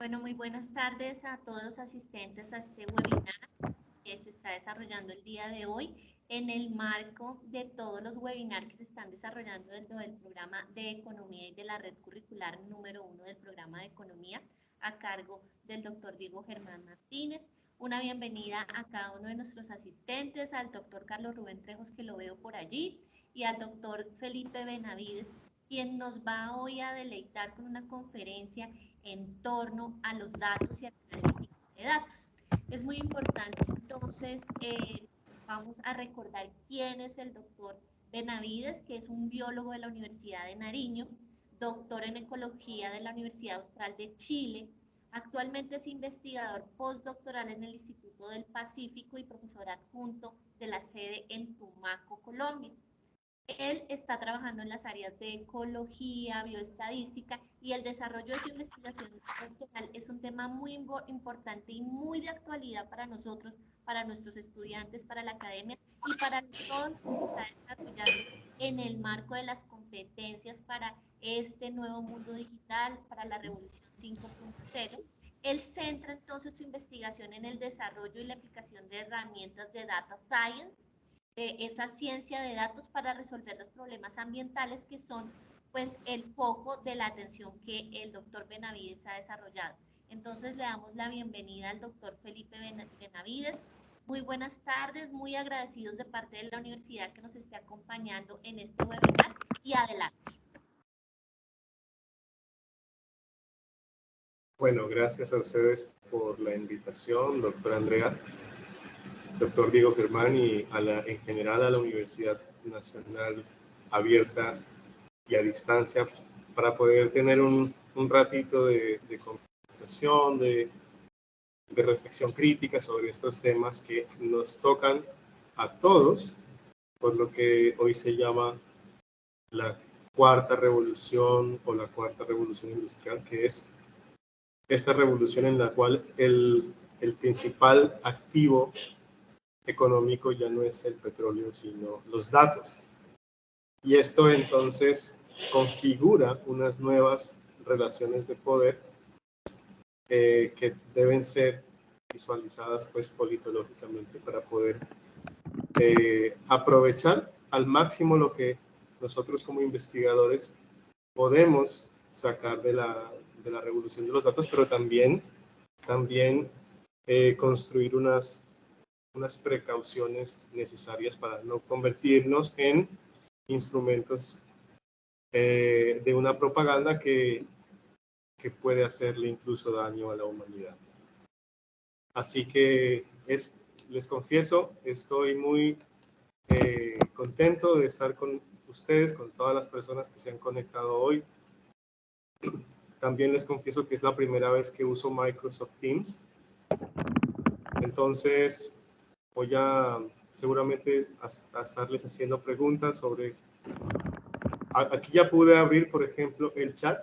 Bueno, muy buenas tardes a todos los asistentes a este webinar que se está desarrollando el día de hoy en el marco de todos los webinars que se están desarrollando dentro del programa de Economía y de la red curricular número 1 del programa de Economía a cargo del doctor Diego Germán Martínez. Una bienvenida a cada uno de nuestros asistentes, al doctor Carlos Rubén Trejos, que lo veo por allí, y al doctor Felipe Benavides, quien nos va hoy a deleitar con una conferencia en torno a los datos y a la analítica de datos. Es muy importante, entonces, vamos a recordar quién es el doctor Benavides, que es un biólogo de la Universidad de Nariño, doctor en ecología de la Universidad Austral de Chile. Actualmente es investigador postdoctoral en el Instituto del Pacífico y profesor adjunto de la sede en Tumaco, Colombia. Él está trabajando en las áreas de ecología, bioestadística, y el desarrollo de su investigación doctoral es un tema muy importante y muy de actualidad para nosotros, para nuestros estudiantes, para la academia y para todo lo que se está desarrollando en el marco de las competencias para este nuevo mundo digital, para la revolución 5.0. Él centra entonces su investigación en el desarrollo y la aplicación de herramientas de data science, de esa ciencia de datos para resolver los problemas ambientales que son pues el foco de la atención que el doctor Benavides ha desarrollado. Entonces le damos la bienvenida al doctor Felipe Benavides. Muy buenas tardes, muy agradecidos de parte de la universidad que nos esté acompañando en este webinar, y adelante. Bueno, gracias a ustedes por la invitación, doctora Andrea, doctor Diego Germán, y en general a la Universidad Nacional Abierta y a Distancia, para poder tener un ratito de conversación, de reflexión crítica sobre estos temas que nos tocan a todos, por lo que hoy se llama la cuarta revolución o la cuarta revolución industrial, que es esta revolución en la cual el principal activo económico ya no es el petróleo, sino los datos. Y esto entonces configura unas nuevas relaciones de poder que deben ser visualizadas pues politológicamente para poder aprovechar al máximo lo que nosotros como investigadores podemos sacar de la revolución de los datos, pero también construir unas precauciones necesarias para no convertirnos en instrumentos de una propaganda que puede hacerle incluso daño a la humanidad. Así que les confieso, estoy muy contento de estar con ustedes, con todas las personas que se han conectado hoy. También les confieso que es la primera vez que uso Microsoft Teams. Entonces, voy a seguramente a estarles haciendo preguntas sobre... Aquí ya pude abrir, por ejemplo, el chat.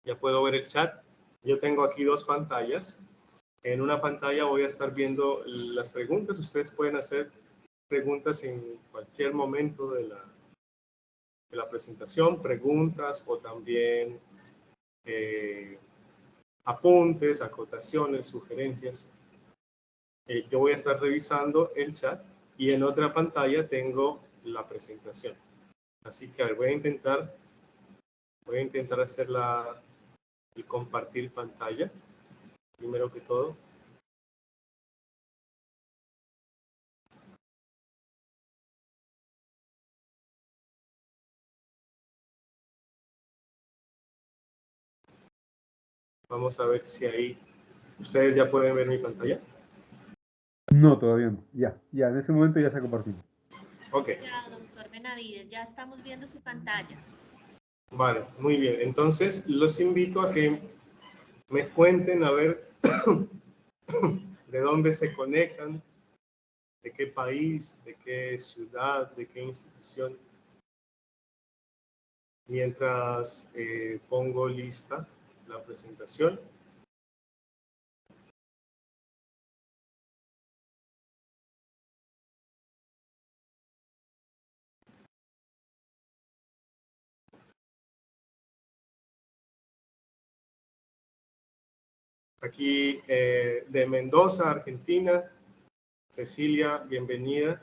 Ya puedo ver el chat. Yo tengo aquí dos pantallas. En una pantalla voy a estar viendo las preguntas. Ustedes pueden hacer preguntas en cualquier momento de la presentación, preguntas o también apuntes, acotaciones, sugerencias. Yo voy a estar revisando el chat y en otra pantalla tengo la presentación. Así que voy a intentar hacer el compartir pantalla, primero que todo. Vamos a ver si ahí ustedes ya pueden ver mi pantalla. No, todavía no. Ya, en ese momento ya se ha compartido. Ok. Ya, doctor Benavides, ya estamos viendo su pantalla. Vale, muy bien. Entonces, los invito a que me cuenten a ver de dónde se conectan, de qué país, de qué ciudad, de qué institución. Mientras pongo lista la presentación. Aquí de Mendoza, Argentina. Cecilia, bienvenida.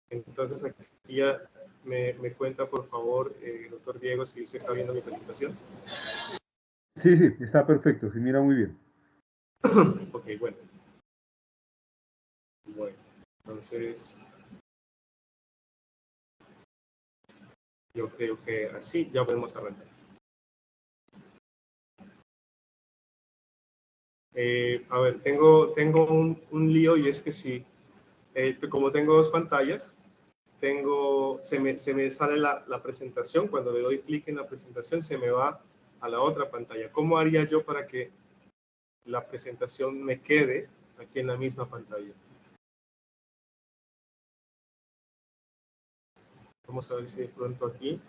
Entonces aquí ya me cuenta, por favor, doctor Diego, si usted está viendo mi presentación. Sí, sí, está perfecto, se mira muy bien. Ok, bueno. Bueno, entonces yo creo que así ya podemos arrancar. A ver, tengo un lío, y es que sí, como tengo dos pantallas, se me sale la presentación. Cuando le doy clic en la presentación se me va a la otra pantalla. ¿Cómo haría yo para que la presentación me quede aquí en la misma pantalla? Vamos a ver si de pronto aquí.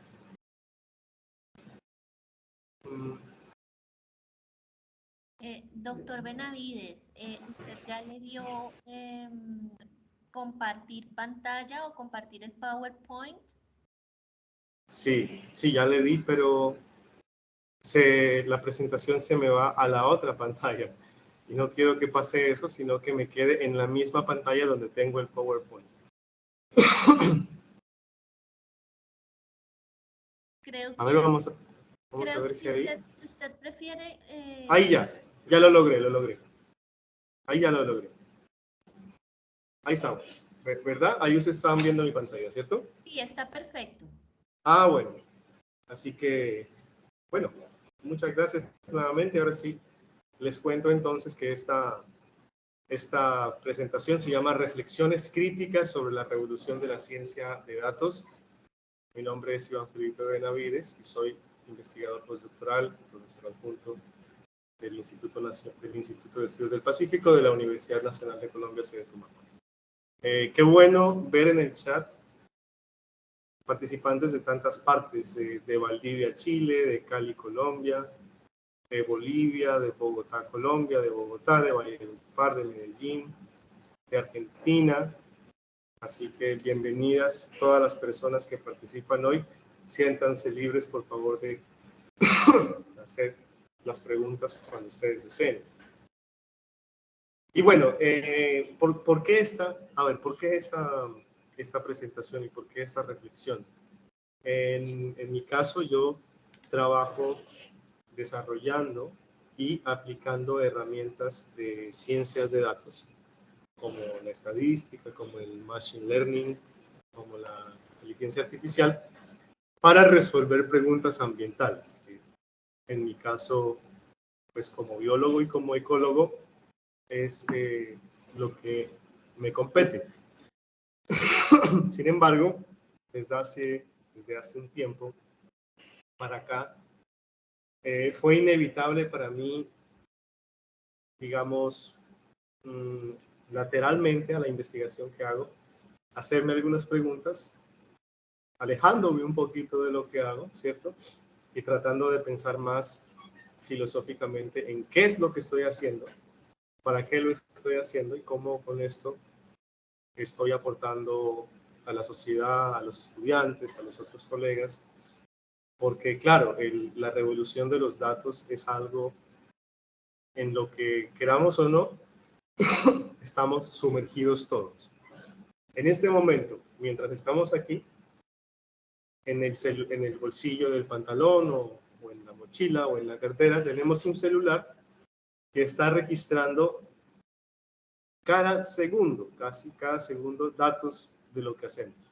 Doctor Benavides, ¿usted ya le dio compartir pantalla o compartir el PowerPoint? Sí, sí, ya le di, pero la presentación se me va a la otra pantalla. Y no quiero que pase eso, sino que me quede en la misma pantalla donde tengo el PowerPoint. Creo A ver, que, vamos a ver si si ahí. usted prefiere... Ahí ya lo logré. Ahí ya lo logré. Ahí estamos, ¿verdad? Ahí ustedes estaban viendo mi pantalla, ¿cierto? Sí, está perfecto. Ah, bueno. Así que, bueno, muchas gracias nuevamente. Ahora sí, les cuento entonces que esta presentación se llama Reflexiones críticas sobre la revolución de la ciencia de datos. Mi nombre es Iván Felipe Benavides y soy investigador postdoctoral, profesor adjunto del Instituto de Estudios del Pacífico de la Universidad Nacional de Colombia, sede Tumaco. Qué bueno ver en el chat participantes de tantas partes, de Valdivia, Chile, de Cali, Colombia, de Bolivia, de Bogotá, Colombia, de Bogotá, de Valledupar, de Medellín, de Argentina. Así que bienvenidas todas las personas que participan hoy. Siéntanse libres, por favor, de hacer las preguntas cuando ustedes deseen. Y bueno, ¿por qué esta presentación y por qué esta reflexión? En mi caso, yo trabajo desarrollando y aplicando herramientas de ciencias de datos, como la estadística, como el machine learning, como la inteligencia artificial, para resolver preguntas ambientales. En mi caso, pues como biólogo y como ecólogo, es lo que me compete. Sin embargo, desde hace un tiempo para acá, fue inevitable para mí, digamos, lateralmente a la investigación que hago, hacerme algunas preguntas, alejándome un poquito de lo que hago, ¿cierto? Y tratando de pensar más filosóficamente en qué es lo que estoy haciendo, para qué lo estoy haciendo y cómo con esto estoy aportando a la sociedad, a los estudiantes, a los otros colegas, porque claro, la revolución de los datos es algo en lo que, queramos o no, estamos sumergidos todos. En este momento, mientras estamos aquí, en el bolsillo del pantalón o en la mochila o en la cartera, tenemos un celular que está registrando cada segundo, casi cada segundo, datos de lo que hacemos.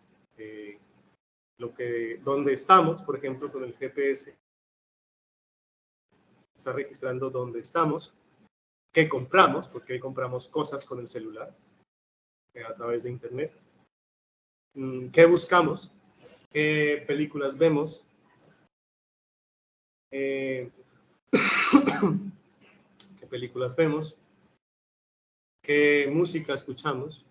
Donde estamos, por ejemplo, con el GPS, está registrando dónde estamos, qué compramos, porque hoy compramos cosas con el celular, a través de internet, qué buscamos, qué películas vemos, qué películas vemos, qué música escuchamos,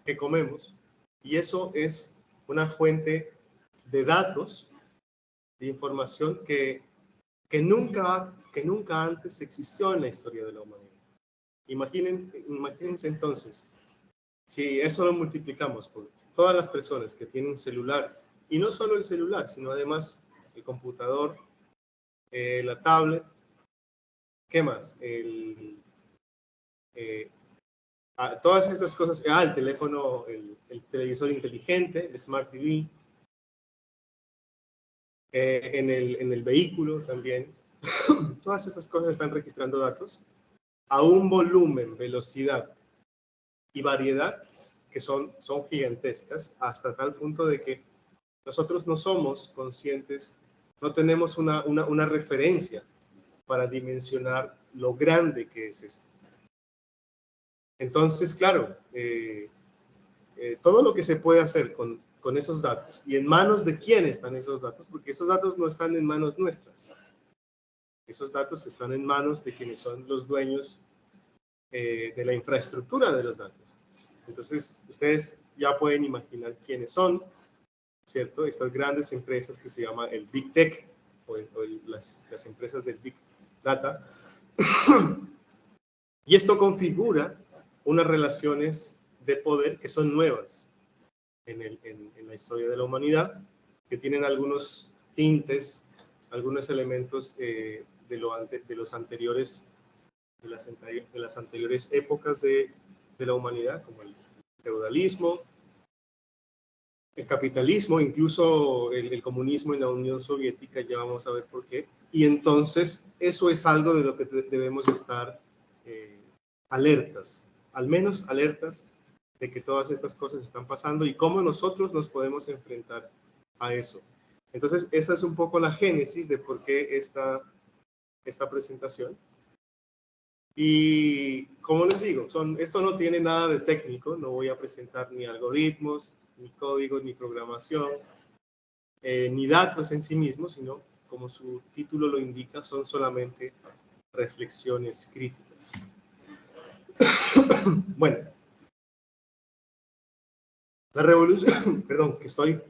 qué comemos, y eso es una fuente de datos, de información que nunca antes existió en la historia de la humanidad. Imagínense entonces, si eso lo multiplicamos por todas las personas que tienen celular, y no solo el celular, sino además el computador, la tablet, ¿Qué más? Todas estas cosas, el teléfono, el televisor inteligente, el Smart TV, en el vehículo también. Todas estas cosas están registrando datos a un volumen, velocidad y variedad que son gigantescas, hasta tal punto de que nosotros no somos conscientes, no tenemos una referencia para dimensionar lo grande que es esto. Entonces, claro, todo lo que se puede hacer con esos datos y en manos de quién están esos datos, porque esos datos no están en manos nuestras. Esos datos están en manos de quienes son los dueños de la infraestructura de los datos. Entonces, ustedes ya pueden imaginar quiénes son, ¿cierto? Estas grandes empresas que se llaman el Big Tech o las empresas del Big Data. Y esto configura unas relaciones de poder que son nuevas en la historia de la humanidad, que tienen algunos tintes, algunos elementos de las anteriores épocas de la humanidad, como el feudalismo, el capitalismo, incluso el comunismo en la Unión Soviética, ya vamos a ver por qué. Y entonces eso es algo de lo que debemos estar alertas, al menos alertas de que todas estas cosas están pasando y cómo nosotros nos podemos enfrentar a eso. Entonces, esa es un poco la génesis de por qué esta presentación. Y como les digo, esto no tiene nada de técnico, no voy a presentar ni algoritmos, ni códigos, ni programación, ni datos en sí mismos, sino, como su título lo indica, son solamente reflexiones críticas. Bueno, la revolución, perdón, que estoy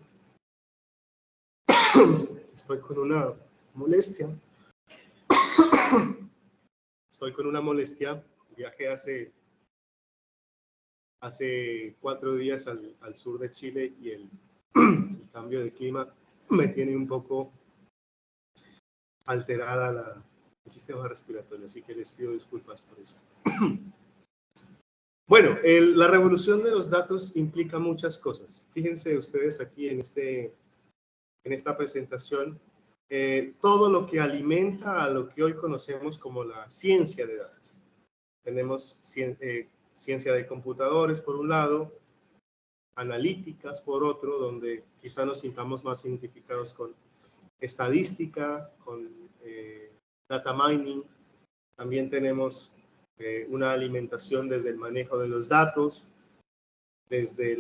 con una molestia. Estoy con una molestia. Viajé hace 4 días al sur de Chile y el cambio de clima me tiene un poco alterada el sistema respiratorio, así que les pido disculpas por eso. Bueno, la revolución de los datos implica muchas cosas. Fíjense ustedes aquí en esta presentación, todo lo que alimenta a lo que hoy conocemos como la ciencia de datos. Tenemos ciencia de computadores por un lado, analíticas por otro, donde quizá nos sintamos más identificados con estadística, con data mining. También tenemos una alimentación desde el manejo de los datos, desde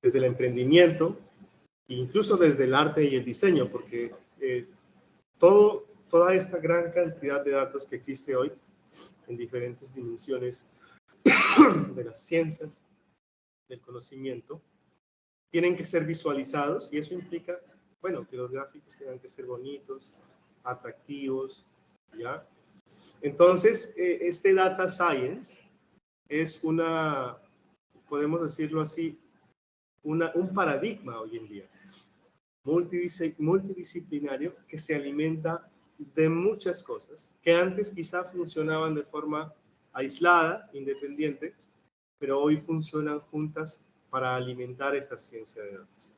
el emprendimiento, e incluso desde el arte y el diseño, porque toda esta gran cantidad de datos que existe hoy en diferentes dimensiones de las ciencias, del conocimiento, tienen que ser visualizados y eso implica, bueno, que los gráficos tengan que ser bonitos, atractivos, ¿ya? Entonces, este data science es podemos decirlo así, un paradigma hoy en día, multidisciplinario, que se alimenta de muchas cosas que antes quizá funcionaban de forma aislada, independiente, pero hoy funcionan juntas para alimentar esta ciencia de datos.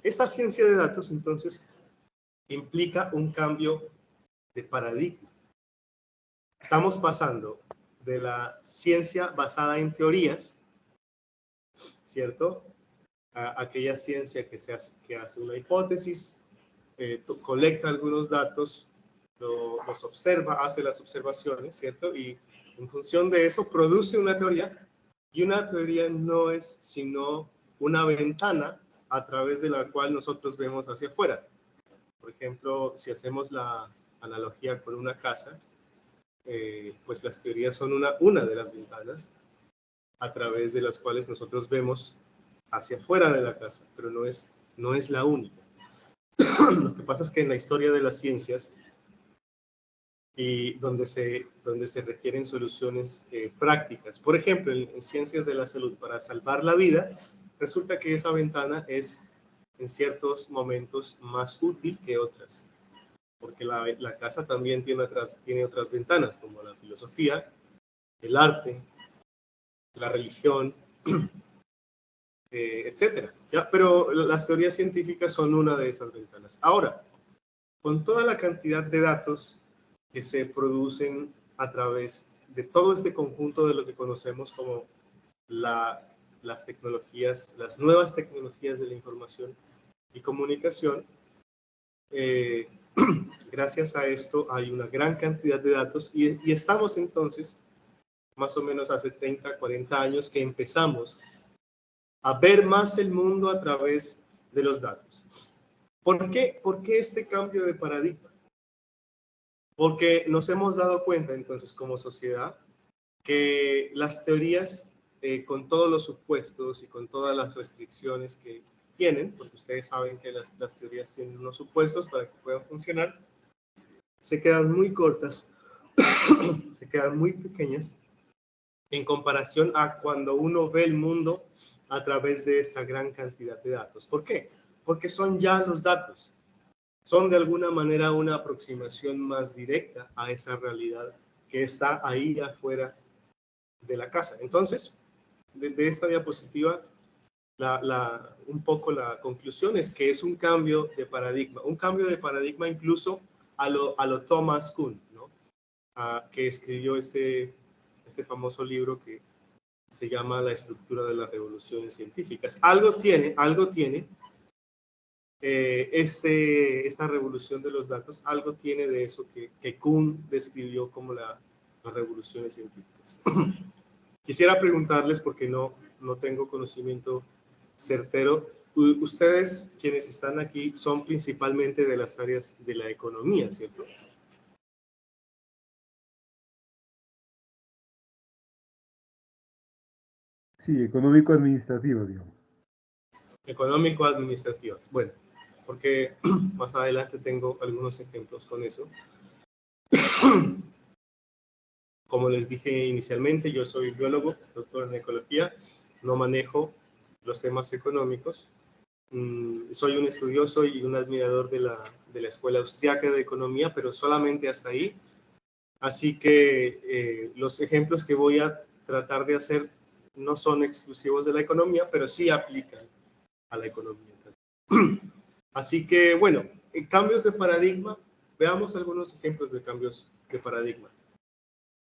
Esta ciencia de datos, entonces, implica un cambio de paradigma. Estamos pasando de la ciencia basada en teorías, ¿cierto?, a aquella ciencia que hace una hipótesis, colecta algunos datos, los observa, hace las observaciones, ¿cierto?, y en función de eso produce una teoría, y una teoría no es sino una ventana a través de la cual nosotros vemos hacia afuera. Por ejemplo, si hacemos la analogía con una casa, pues las teorías son una de las ventanas a través de las cuales nosotros vemos hacia afuera de la casa, pero no es la única. Lo que pasa es que en la historia de las ciencias, y donde se requieren soluciones prácticas, por ejemplo, en ciencias de la salud, para salvar la vida, resulta que esa ventana es en ciertos momentos más útil que otras, porque la casa también tiene otras ventanas, como la filosofía, el arte, la religión, etcétera, ¿ya? Pero las teorías científicas son una de esas ventanas. Ahora, con toda la cantidad de datos que se producen a través de todo este conjunto de lo que conocemos como las tecnologías, las nuevas tecnologías de la información y comunicación, gracias a esto hay una gran cantidad de datos y estamos entonces, más o menos hace 30, 40 años que empezamos a ver más el mundo a través de los datos. ¿Por qué? ¿Por qué este cambio de paradigma? Porque nos hemos dado cuenta entonces como sociedad que las teorías, con todos los supuestos y con todas las restricciones que tienen, porque ustedes saben que las teorías tienen unos supuestos para que puedan funcionar, se quedan muy cortas, se quedan muy pequeñas en comparación a cuando uno ve el mundo a través de esta gran cantidad de datos. ¿Por qué? Porque son ya los datos. Son de alguna manera una aproximación más directa a esa realidad que está ahí afuera de la casa. Entonces, de esta diapositiva, un poco la conclusión es que es un cambio de paradigma incluso a lo Thomas Kuhn, ¿no? Que escribió este famoso libro que se llama La estructura de las revoluciones científicas. Algo tiene esta revolución de los datos, algo tiene de eso que Kuhn describió como las revoluciones científicas. Quisiera preguntarles, porque no tengo conocimiento certero, ustedes quienes están aquí son principalmente de las áreas de la economía, ¿cierto? Sí, económico-administrativo, digamos. Económico-administrativas. Bueno, porque más adelante tengo algunos ejemplos con eso. Como les dije inicialmente, yo soy biólogo, doctor en ecología, no manejo los temas económicos. Soy un estudioso y un admirador de la Escuela Austriaca de Economía, pero solamente hasta ahí. Así que los ejemplos que voy a tratar de hacer no son exclusivos de la economía, pero sí aplican a la economía. Así que, bueno, cambios de paradigma, veamos algunos ejemplos de cambios de paradigma.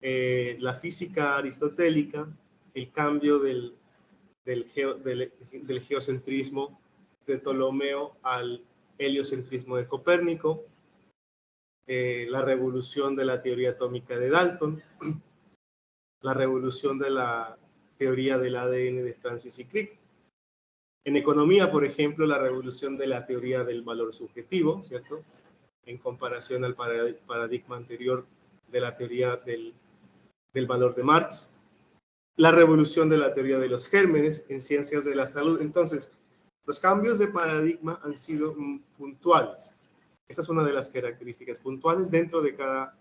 La física aristotélica, el cambio del geocentrismo de Ptolomeo al heliocentrismo de Copérnico, la revolución de la teoría atómica de Dalton, la revolución de la teoría del ADN de Francis y Crick. En economía, por ejemplo, la revolución de la teoría del valor subjetivo, ¿cierto? En comparación al paradigma anterior de la teoría del valor de Marx. La revolución de la teoría de los gérmenes en ciencias de la salud. Entonces, los cambios de paradigma han sido puntuales. Esa es una de las características puntuales dentro de cada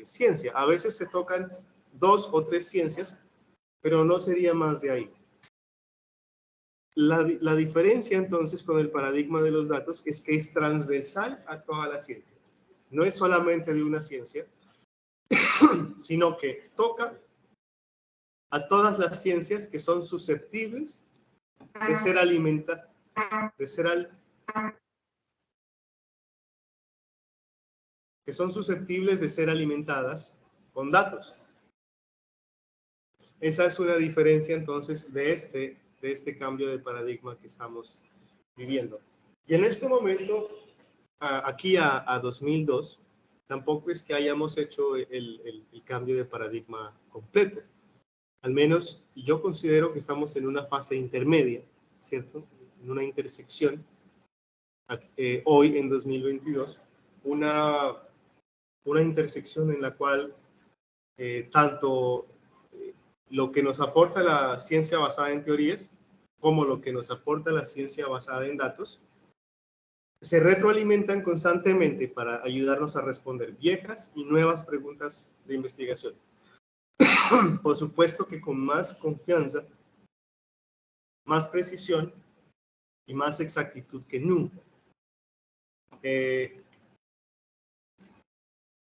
ciencia. A veces se tocan 2 o 3 ciencias, pero no sería más de ahí. La diferencia entonces con el paradigma de los datos es que es transversal a todas las ciencias. No es solamente de una ciencia, sino que toca a todas las ciencias que son susceptibles de ser alimentadas, que son susceptibles de ser alimentadas con datos. Esa es una diferencia entonces de este cambio de paradigma que estamos viviendo. Y en este momento, aquí a 2002, tampoco es que hayamos hecho el cambio de paradigma completo. Al menos yo considero que estamos en una fase intermedia, ¿cierto? En una intersección, hoy en 2022, una intersección en la cual tanto lo que nos aporta la ciencia basada en teorías, como lo que nos aporta la ciencia basada en datos, se retroalimentan constantemente para ayudarnos a responder viejas y nuevas preguntas de investigación. Por supuesto que con más confianza, más precisión y más exactitud que nunca.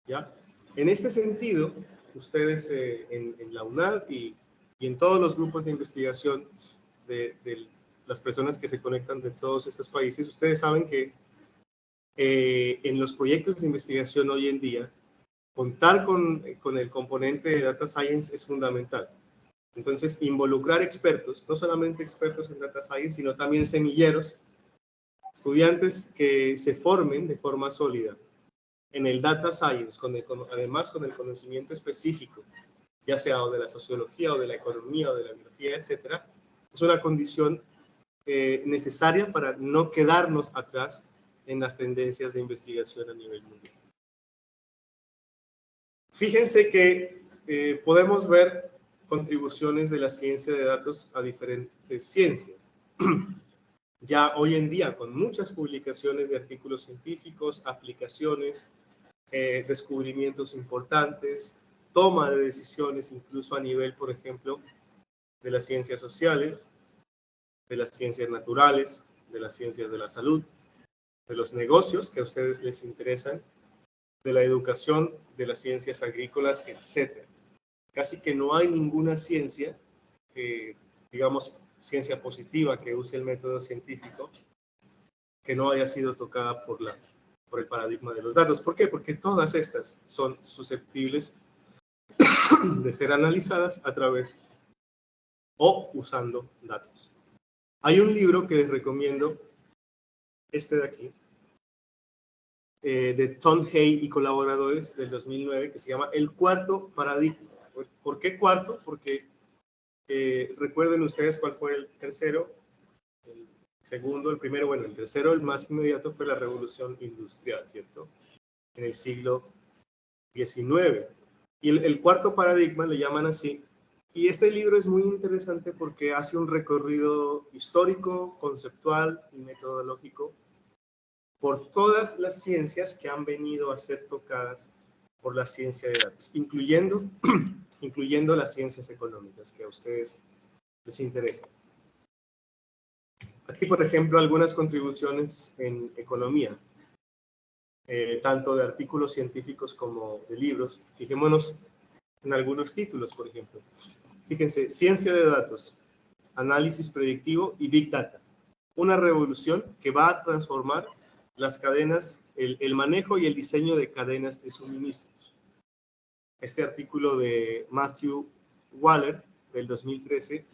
¿Ya? En este sentido, ustedes en la UNAD y en todos los grupos de investigación de las personas que se conectan de todos estos países, ustedes saben que en los proyectos de investigación hoy en día, contar con el componente de Data Science es fundamental. Entonces, involucrar expertos, no solamente expertos en Data Science, sino también semilleros, estudiantes que se formen de forma sólida en el Data Science, además con el conocimiento específico, ya sea o de la sociología, o de la economía, o de la biología, etcétera, es una condición necesaria para no quedarnos atrás en las tendencias de investigación a nivel mundial. Fíjense que podemos ver contribuciones de la ciencia de datos a diferentes ciencias. Ya hoy en día, con muchas publicaciones de artículos científicos, aplicaciones, descubrimientos importantes, toma de decisiones incluso a nivel, por ejemplo, de las ciencias sociales, de las ciencias naturales, de las ciencias de la salud, de los negocios que a ustedes les interesan, de la educación, de las ciencias agrícolas, etc. Casi que no hay ninguna ciencia, digamos, ciencia positiva que use el método científico, que no haya sido tocada por el paradigma de los datos. ¿Por qué? Porque todas estas son susceptibles de ser analizadas a través o usando datos. Hay un libro que les recomiendo, este de aquí, de Tom Hay y colaboradores del 2009, que se llama El Cuarto Paradigma. ¿Por qué cuarto? Porque recuerden ustedes cuál fue el tercero, el segundo, el primero, bueno, el tercero, el más inmediato fue la revolución industrial, ¿cierto? En el siglo XIX. Y el cuarto paradigma le llaman así. Y este libro es muy interesante porque hace un recorrido histórico, conceptual y metodológico por todas las ciencias que han venido a ser tocadas por la ciencia de datos, incluyendo las ciencias económicas que a ustedes les interesan. Aquí, por ejemplo, algunas contribuciones en economía, tanto de artículos científicos como de libros. Fijémonos en algunos títulos, por ejemplo. Fíjense, Ciencia de datos, análisis predictivo y Big Data. Una revolución que va a transformar las cadenas, el manejo y el diseño de cadenas de suministros. Este artículo de Matthew Waller del 2013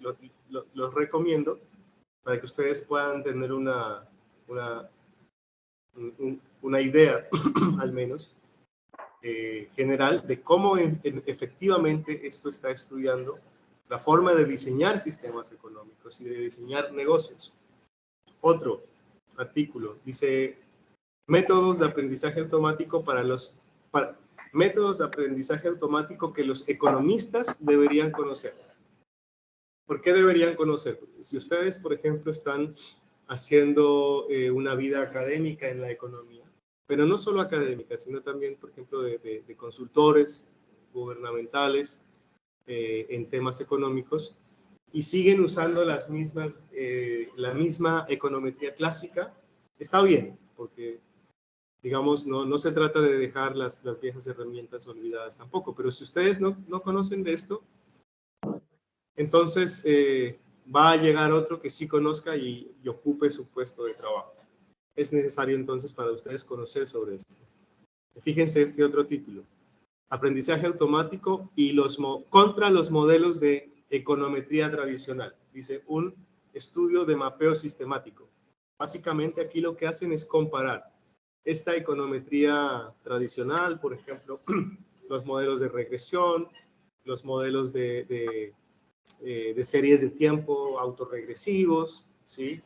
los recomiendo para que ustedes puedan tener una idea, al menos, general de cómo efectivamente esto está estudiando la forma de diseñar sistemas económicos y de diseñar negocios. Otro artículo dice métodos de aprendizaje automático métodos de aprendizaje automático que los economistas deberían conocer. ¿Por qué deberían conocer? Si ustedes, por ejemplo, están haciendo una vida académica en la economía, pero no solo académica, sino también, por ejemplo, de consultores gubernamentales en temas económicos, y siguen usando la misma econometría clásica, está bien, porque, digamos, no se trata de dejar las viejas herramientas olvidadas tampoco, pero si ustedes no conocen de esto, entonces va a llegar otro que sí conozca y ocupe su puesto de trabajo. Es necesario entonces para ustedes conocer sobre esto. Fíjense este otro título. Aprendizaje automático y contra los modelos de econometría tradicional. Dice, un estudio de mapeo sistemático. Básicamente aquí lo que hacen es comparar esta econometría tradicional, por ejemplo, los modelos de regresión, los modelos de series de tiempo autorregresivos, ¿sí?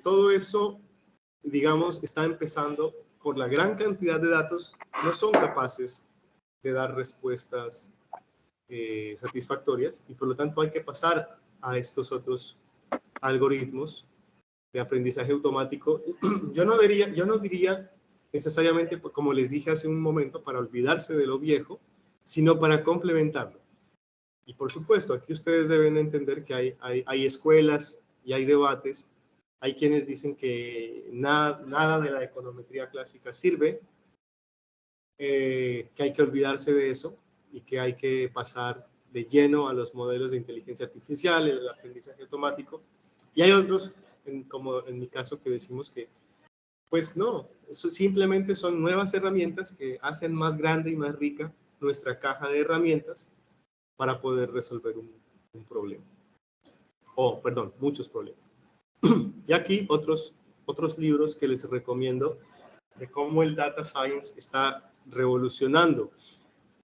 Todo eso, digamos, está empezando por la gran cantidad de datos, no son capaces de dar respuestas satisfactorias y por lo tanto hay que pasar a estos otros algoritmos de aprendizaje automático. Yo no diría necesariamente, como les dije hace un momento, para olvidarse de lo viejo, sino para complementarlo. Y por supuesto, aquí ustedes deben entender que hay escuelas y hay debates, Hay quienes dicen que nada de la econometría clásica sirve, que hay que olvidarse de eso y que hay que pasar de lleno a los modelos de inteligencia artificial, el aprendizaje automático. Y hay otros, como en mi caso, que decimos que, pues no, eso simplemente son nuevas herramientas que hacen más grande y más rica nuestra caja de herramientas para poder resolver un problema. Perdón, muchos problemas. Y aquí otros libros que les recomiendo de cómo el Data Science está revolucionando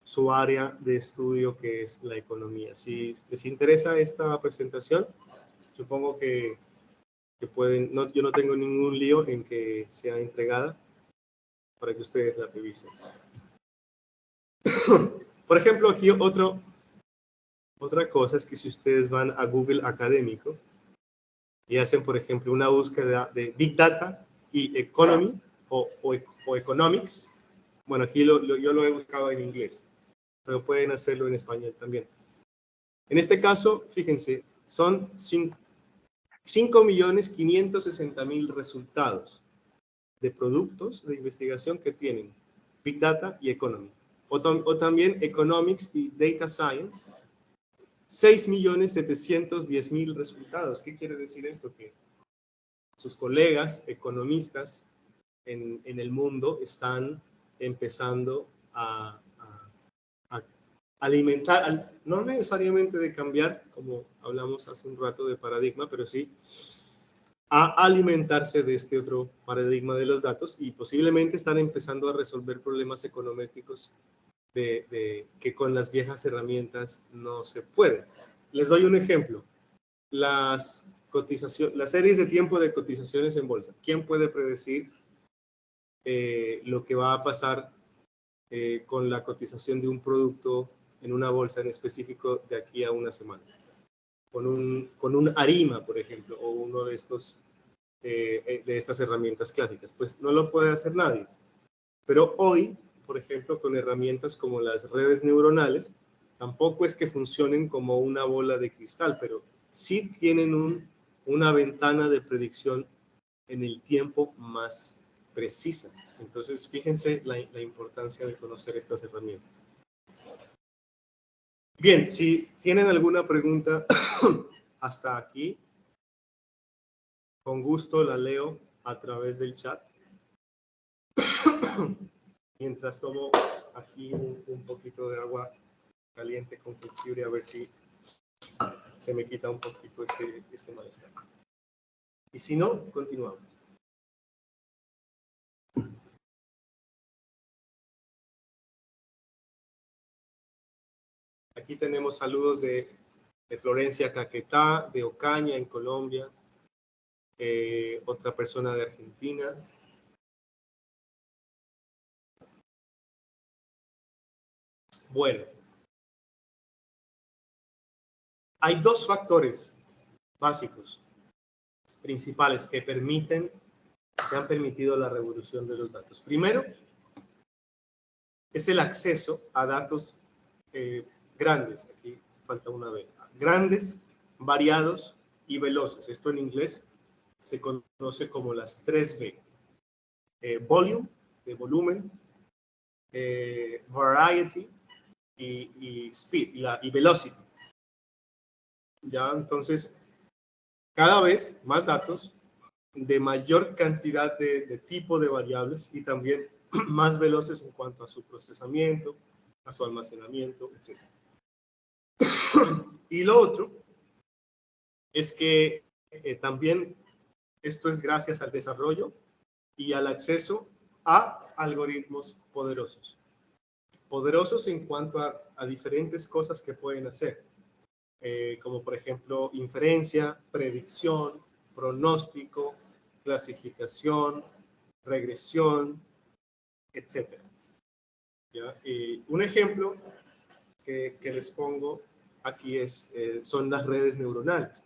su área de estudio, que es la economía. Si les interesa esta presentación, supongo que pueden, yo no tengo ningún lío en que sea entregada para que ustedes la revisen. Por ejemplo, aquí otra cosa es que si ustedes van a Google Académico y hacen, por ejemplo, una búsqueda de Big Data y Economy o Economics, bueno, aquí yo lo he buscado en inglés, pero pueden hacerlo en español también. En este caso, fíjense, son 5.560.000 resultados de productos de investigación que tienen Big Data y Economy. O también Economics y Data Science, 6.710.000 resultados. ¿Qué quiere decir esto? Que sus colegas economistas en el mundo están empezando a alimentar, no necesariamente de cambiar, como hablamos hace un rato de paradigma, pero sí a alimentarse de este otro paradigma de los datos y posiblemente están empezando a resolver problemas econométricos que con las viejas herramientas no se puede. Les doy un ejemplo. Las series de tiempo de cotizaciones en bolsa. ¿Quién puede predecir lo que va a pasar con la cotización de un producto en una bolsa en específico de aquí a una semana? Con un ARIMA, por ejemplo, o uno de estas herramientas clásicas. Pues no lo puede hacer nadie. Pero hoy, por ejemplo, con herramientas como las redes neuronales, tampoco es que funcionen como una bola de cristal, pero sí tienen una ventana de predicción en el tiempo más precisa. Entonces, fíjense la importancia de conocer estas herramientas. Bien, si tienen alguna pregunta hasta aquí, con gusto la leo a través del chat. Mientras tomo aquí un poquito de agua caliente con jengibre, a ver si se me quita un poquito este malestar. Y si no, continuamos. Aquí tenemos saludos de Florencia Caquetá, de Ocaña, en Colombia. Otra persona de Argentina. Bueno, hay dos factores básicos, principales, que han permitido la revolución de los datos. Primero, es el acceso a datos grandes, aquí falta una B, grandes, variados y veloces. Esto en inglés se conoce como las 3B. Volume, de volumen, variety y speed, y velocity. Ya, entonces, cada vez más datos de mayor cantidad de tipo de variables y también más veloces en cuanto a su procesamiento, a su almacenamiento, etc. Y lo otro es que también esto es gracias al desarrollo y al acceso a algoritmos poderosos. Poderosos en cuanto a diferentes cosas que pueden hacer, como por ejemplo inferencia, predicción, pronóstico, clasificación, regresión, etc. ¿Ya? Un ejemplo que les pongo aquí son las redes neuronales.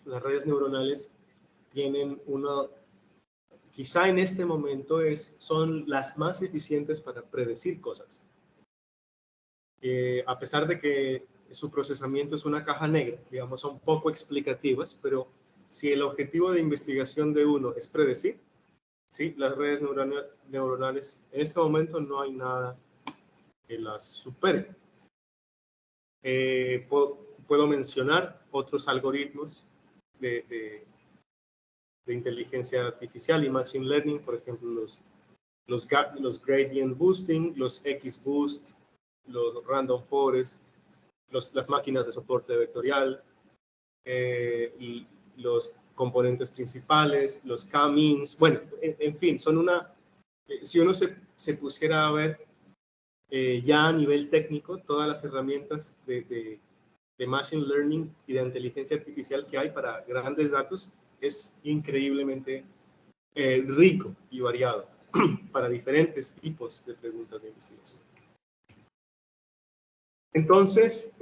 Las redes neuronales tienen quizá en este momento son las más eficientes para predecir cosas. A pesar de que su procesamiento es una caja negra, digamos, son poco explicativas, pero si el objetivo de investigación de uno es predecir, ¿sí? Las redes neuronales, en este momento no hay nada que las supere. Puedo mencionar otros algoritmos de inteligencia artificial y machine learning, por ejemplo, los gradient boosting, los XBoost, los random forest, las máquinas de soporte vectorial, los componentes principales, los K-means, bueno, en fin, son si uno se pusiera a ver ya a nivel técnico todas las herramientas de machine learning y de inteligencia artificial que hay para grandes datos, es increíblemente rico y variado para diferentes tipos de preguntas de investigación. Entonces,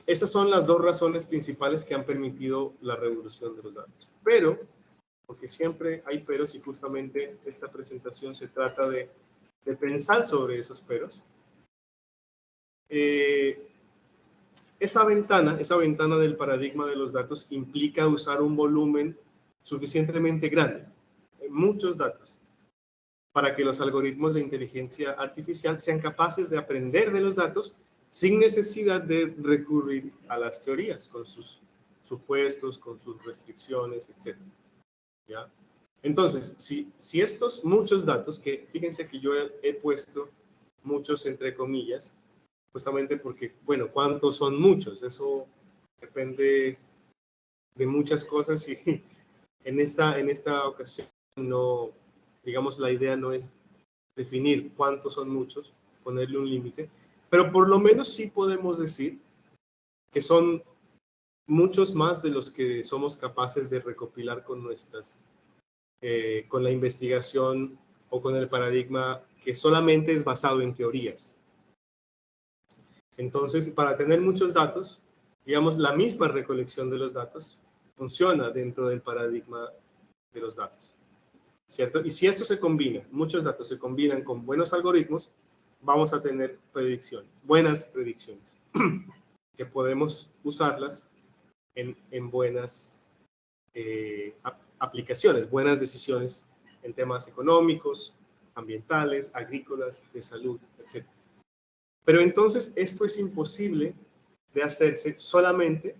estas son las dos razones principales que han permitido la revolución de los datos. Pero, porque siempre hay peros y justamente esta presentación se trata de pensar sobre esos peros. Esa ventana del paradigma de los datos implica usar un volumen suficientemente grande, muchos datos, para que los algoritmos de inteligencia artificial sean capaces de aprender de los datos sin necesidad de recurrir a las teorías, con sus supuestos, con sus restricciones, etc. ¿Ya? Entonces, si estos muchos datos, que fíjense que yo he puesto muchos entre comillas, justamente porque, bueno, ¿cuántos son muchos? Eso depende de muchas cosas y en esta ocasión no, digamos, la idea no es definir cuántos son muchos, ponerle un límite, pero por lo menos sí podemos decir que son muchos más de los que somos capaces de recopilar con con la investigación o con el paradigma que solamente es basado en teorías. Entonces, para tener muchos datos, digamos, la misma recolección de los datos funciona dentro del paradigma de los datos, ¿cierto? Y si esto se combina, muchos datos se combinan con buenos algoritmos, vamos a tener predicciones, buenas predicciones, que podemos usarlas en buenas aplicaciones, buenas decisiones en temas económicos, ambientales, agrícolas, de salud, etc. Pero entonces esto es imposible de hacerse solamente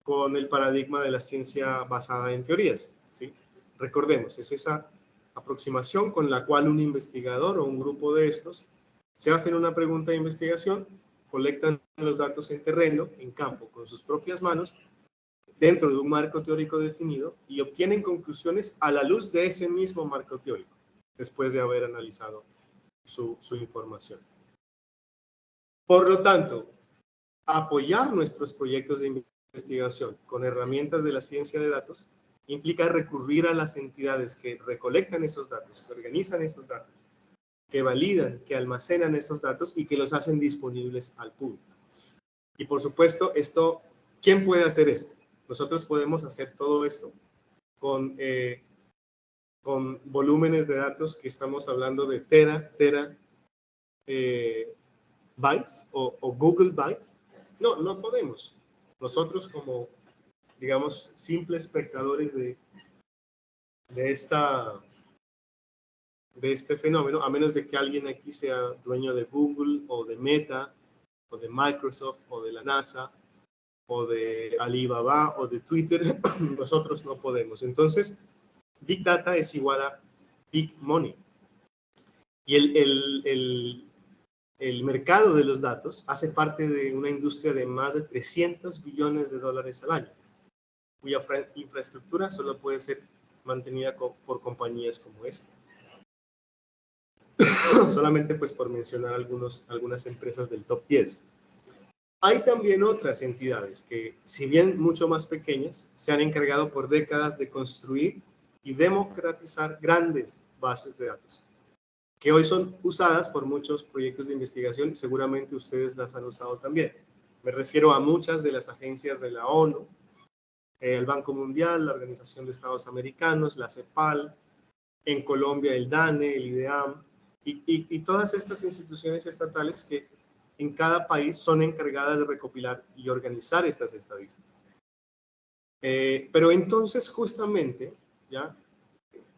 con el paradigma de la ciencia basada en teorías, ¿sí? Recordemos, es esa aproximación con la cual un investigador o un grupo de estos se hacen una pregunta de investigación, colectan los datos en terreno, en campo, con sus propias manos, dentro de un marco teórico definido y obtienen conclusiones a la luz de ese mismo marco teórico, después de haber analizado su información. Por lo tanto, apoyar nuestros proyectos de investigación con herramientas de la ciencia de datos implica recurrir a las entidades que recolectan esos datos, que organizan esos datos, que validan, que almacenan esos datos y que los hacen disponibles al público. Y por supuesto, ¿quién puede hacer esto? Nosotros podemos hacer todo esto con volúmenes de datos que estamos hablando de bytes o Google Bytes. No podemos. Nosotros como, digamos, simples espectadores de este fenómeno, a menos de que alguien aquí sea dueño de Google o de Meta o de Microsoft o de la NASA o de Alibaba o de Twitter, nosotros no podemos. Entonces, Big Data es igual a Big Money. Y el mercado de los datos hace parte de una industria de más de 300 billones de dólares al año, cuya infraestructura solo puede ser mantenida por compañías como esta. Solamente pues por mencionar algunas empresas del top 10. Hay también otras entidades que, si bien mucho más pequeñas, se han encargado por décadas de construir y democratizar grandes bases de datos, que hoy son usadas por muchos proyectos de investigación, seguramente ustedes las han usado también. Me refiero a muchas de las agencias de la ONU, el Banco Mundial, la Organización de Estados Americanos, la CEPAL, en Colombia el DANE, el IDEAM, y todas estas instituciones estatales que en cada país son encargadas de recopilar y organizar estas estadísticas. Pero entonces, justamente, ¿ya?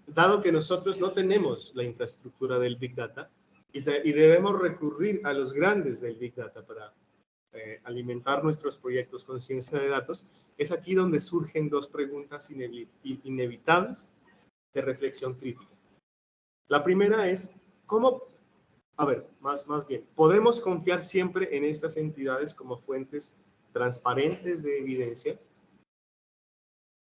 Dado que nosotros no tenemos la infraestructura del Big Data y debemos recurrir a los grandes del Big Data para alimentar nuestros proyectos con ciencia de datos, es aquí donde surgen dos preguntas inevitables de reflexión crítica. La primera es, ¿cómo? A ver, más bien, ¿podemos confiar siempre en estas entidades como fuentes transparentes de evidencia?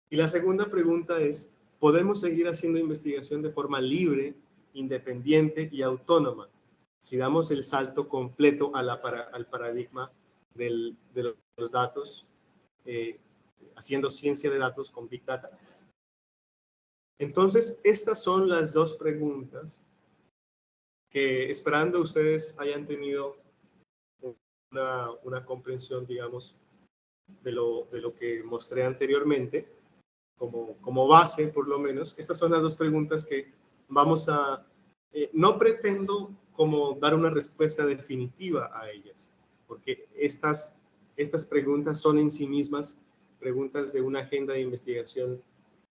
Y la segunda pregunta es, ¿podemos seguir haciendo investigación de forma libre, independiente y autónoma si damos el salto completo al paradigma de los datos, haciendo ciencia de datos con Big Data? Entonces, estas son las dos preguntas que, esperando ustedes hayan tenido una comprensión, digamos, de lo que mostré anteriormente, como base, por lo menos. Estas son las dos preguntas que vamos a... no pretendo como dar una respuesta definitiva a ellas, porque estas preguntas son en sí mismas preguntas de una agenda de investigación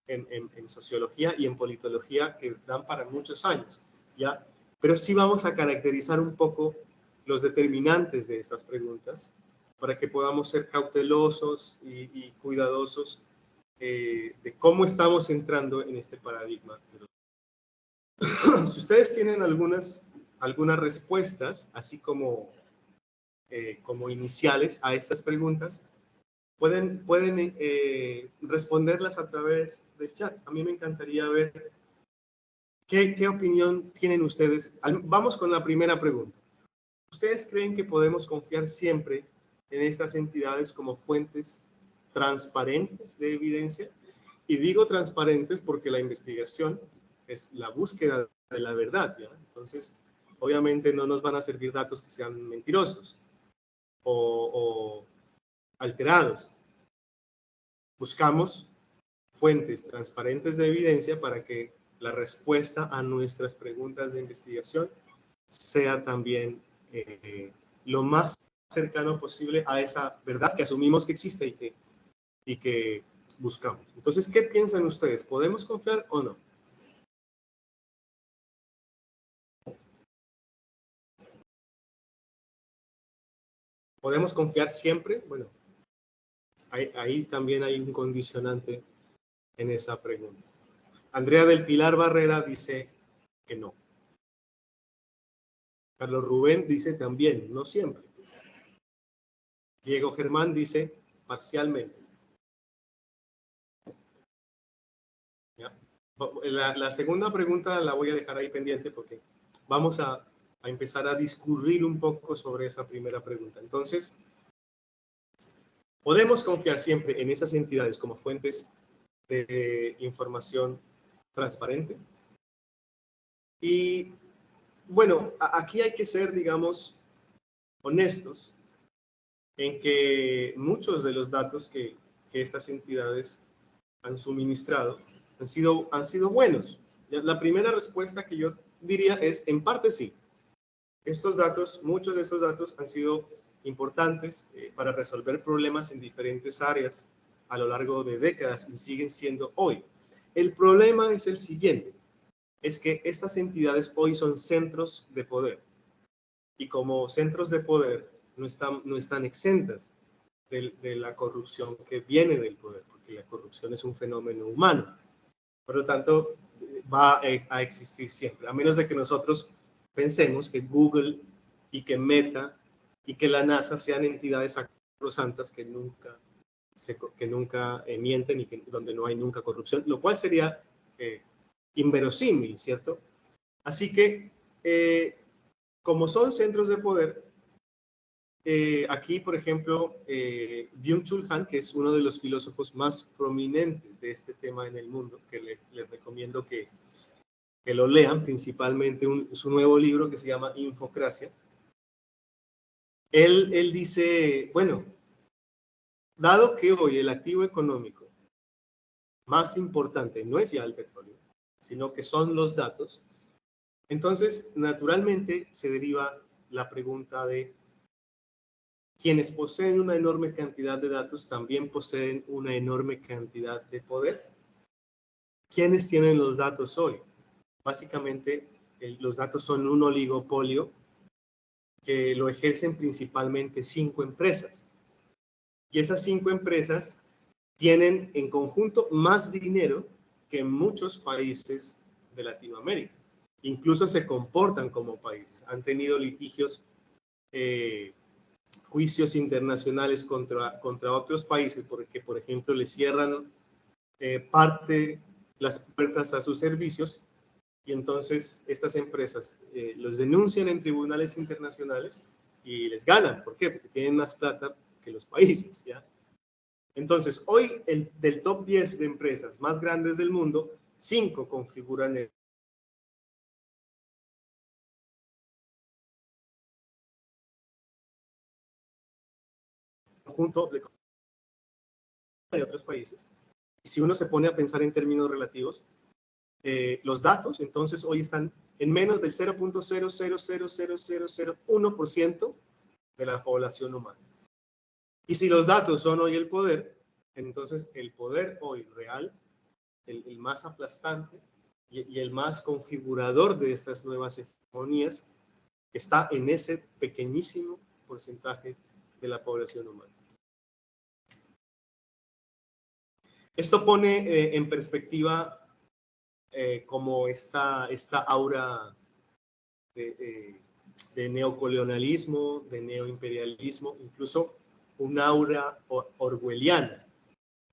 en sociología y en politología que dan para muchos años, ¿ya? Pero sí vamos a caracterizar un poco los determinantes de estas preguntas para que podamos ser cautelosos y cuidadosos de cómo estamos entrando en este paradigma. Si ustedes tienen algunas respuestas, así como iniciales a estas preguntas, pueden responderlas a través del chat. A mí me encantaría ver qué opinión tienen ustedes. Vamos con la primera pregunta. ¿Ustedes creen que podemos confiar siempre en estas entidades como fuentes transparentes de evidencia? Y digo transparentes porque la investigación es la búsqueda de la verdad, ¿ya? Entonces, obviamente no nos van a servir datos que sean mentirosos o alterados. Buscamos fuentes transparentes de evidencia para que la respuesta a nuestras preguntas de investigación sea también lo más cercano posible a esa verdad que asumimos que existe y que buscamos. Entonces, ¿qué piensan ustedes? ¿Podemos confiar o no? ¿Podemos confiar siempre? Bueno, ahí también hay un condicionante en esa pregunta. Andrea del Pilar Barrera dice que no. Carlos Rubén dice también, no siempre. Diego Germán dice parcialmente. ¿Ya? La segunda pregunta la voy a dejar ahí pendiente porque vamos a empezar a discurrir un poco sobre esa primera pregunta. Entonces, podemos confiar siempre en esas entidades como fuentes de información transparente. Y bueno, aquí hay que ser, digamos, honestos en que muchos de los datos que estas entidades han suministrado han sido buenos. La primera respuesta que yo diría es, en parte sí. Estos datos, muchos de estos datos han sido importantes para resolver problemas en diferentes áreas a lo largo de décadas y siguen siendo hoy. El problema es el siguiente, es que estas entidades hoy son centros de poder y como centros de poder no están exentas de la corrupción que viene del poder, porque la corrupción es un fenómeno humano. Por lo tanto, va a existir siempre, a menos de que nosotros pensemos que Google y que Meta y que la NASA sean entidades sacrosantas que nunca mienten y donde no hay nunca corrupción, lo cual sería inverosímil, ¿cierto? Así que, como son centros de poder, aquí, por ejemplo, Byung-Chul Han, que es uno de los filósofos más prominentes de este tema en el mundo, que les recomiendo que lo lean, principalmente su nuevo libro que se llama Infocracia. Él dice, bueno, dado que hoy el activo económico más importante no es ya el petróleo, sino que son los datos, entonces naturalmente se deriva la pregunta de quienes poseen una enorme cantidad de datos también poseen una enorme cantidad de poder. ¿Quiénes tienen los datos hoy? Básicamente, los datos son un oligopolio que lo ejercen principalmente 5 empresas. Y esas 5 empresas tienen en conjunto más dinero que muchos países de Latinoamérica. Incluso se comportan como países. Han tenido litigios, juicios internacionales contra otros países porque, por ejemplo, le cierran las puertas a sus servicios, y entonces estas empresas los denuncian en tribunales internacionales y les ganan. ¿Por qué? Porque tienen más plata que los países, ¿ya? Entonces, hoy del top 10 de empresas más grandes del mundo, 5 configuran el conjunto de otros países. Y si uno se pone a pensar en términos relativos, los datos entonces hoy están en menos del 0.0000001% de la población humana. Y si los datos son hoy el poder, entonces el poder hoy real, el más aplastante y el más configurador de estas nuevas hegemonías, está en ese pequeñísimo porcentaje de la población humana. Esto pone en perspectiva como esta aura de neocolonialismo, de neoimperialismo, incluso un aura orwelliana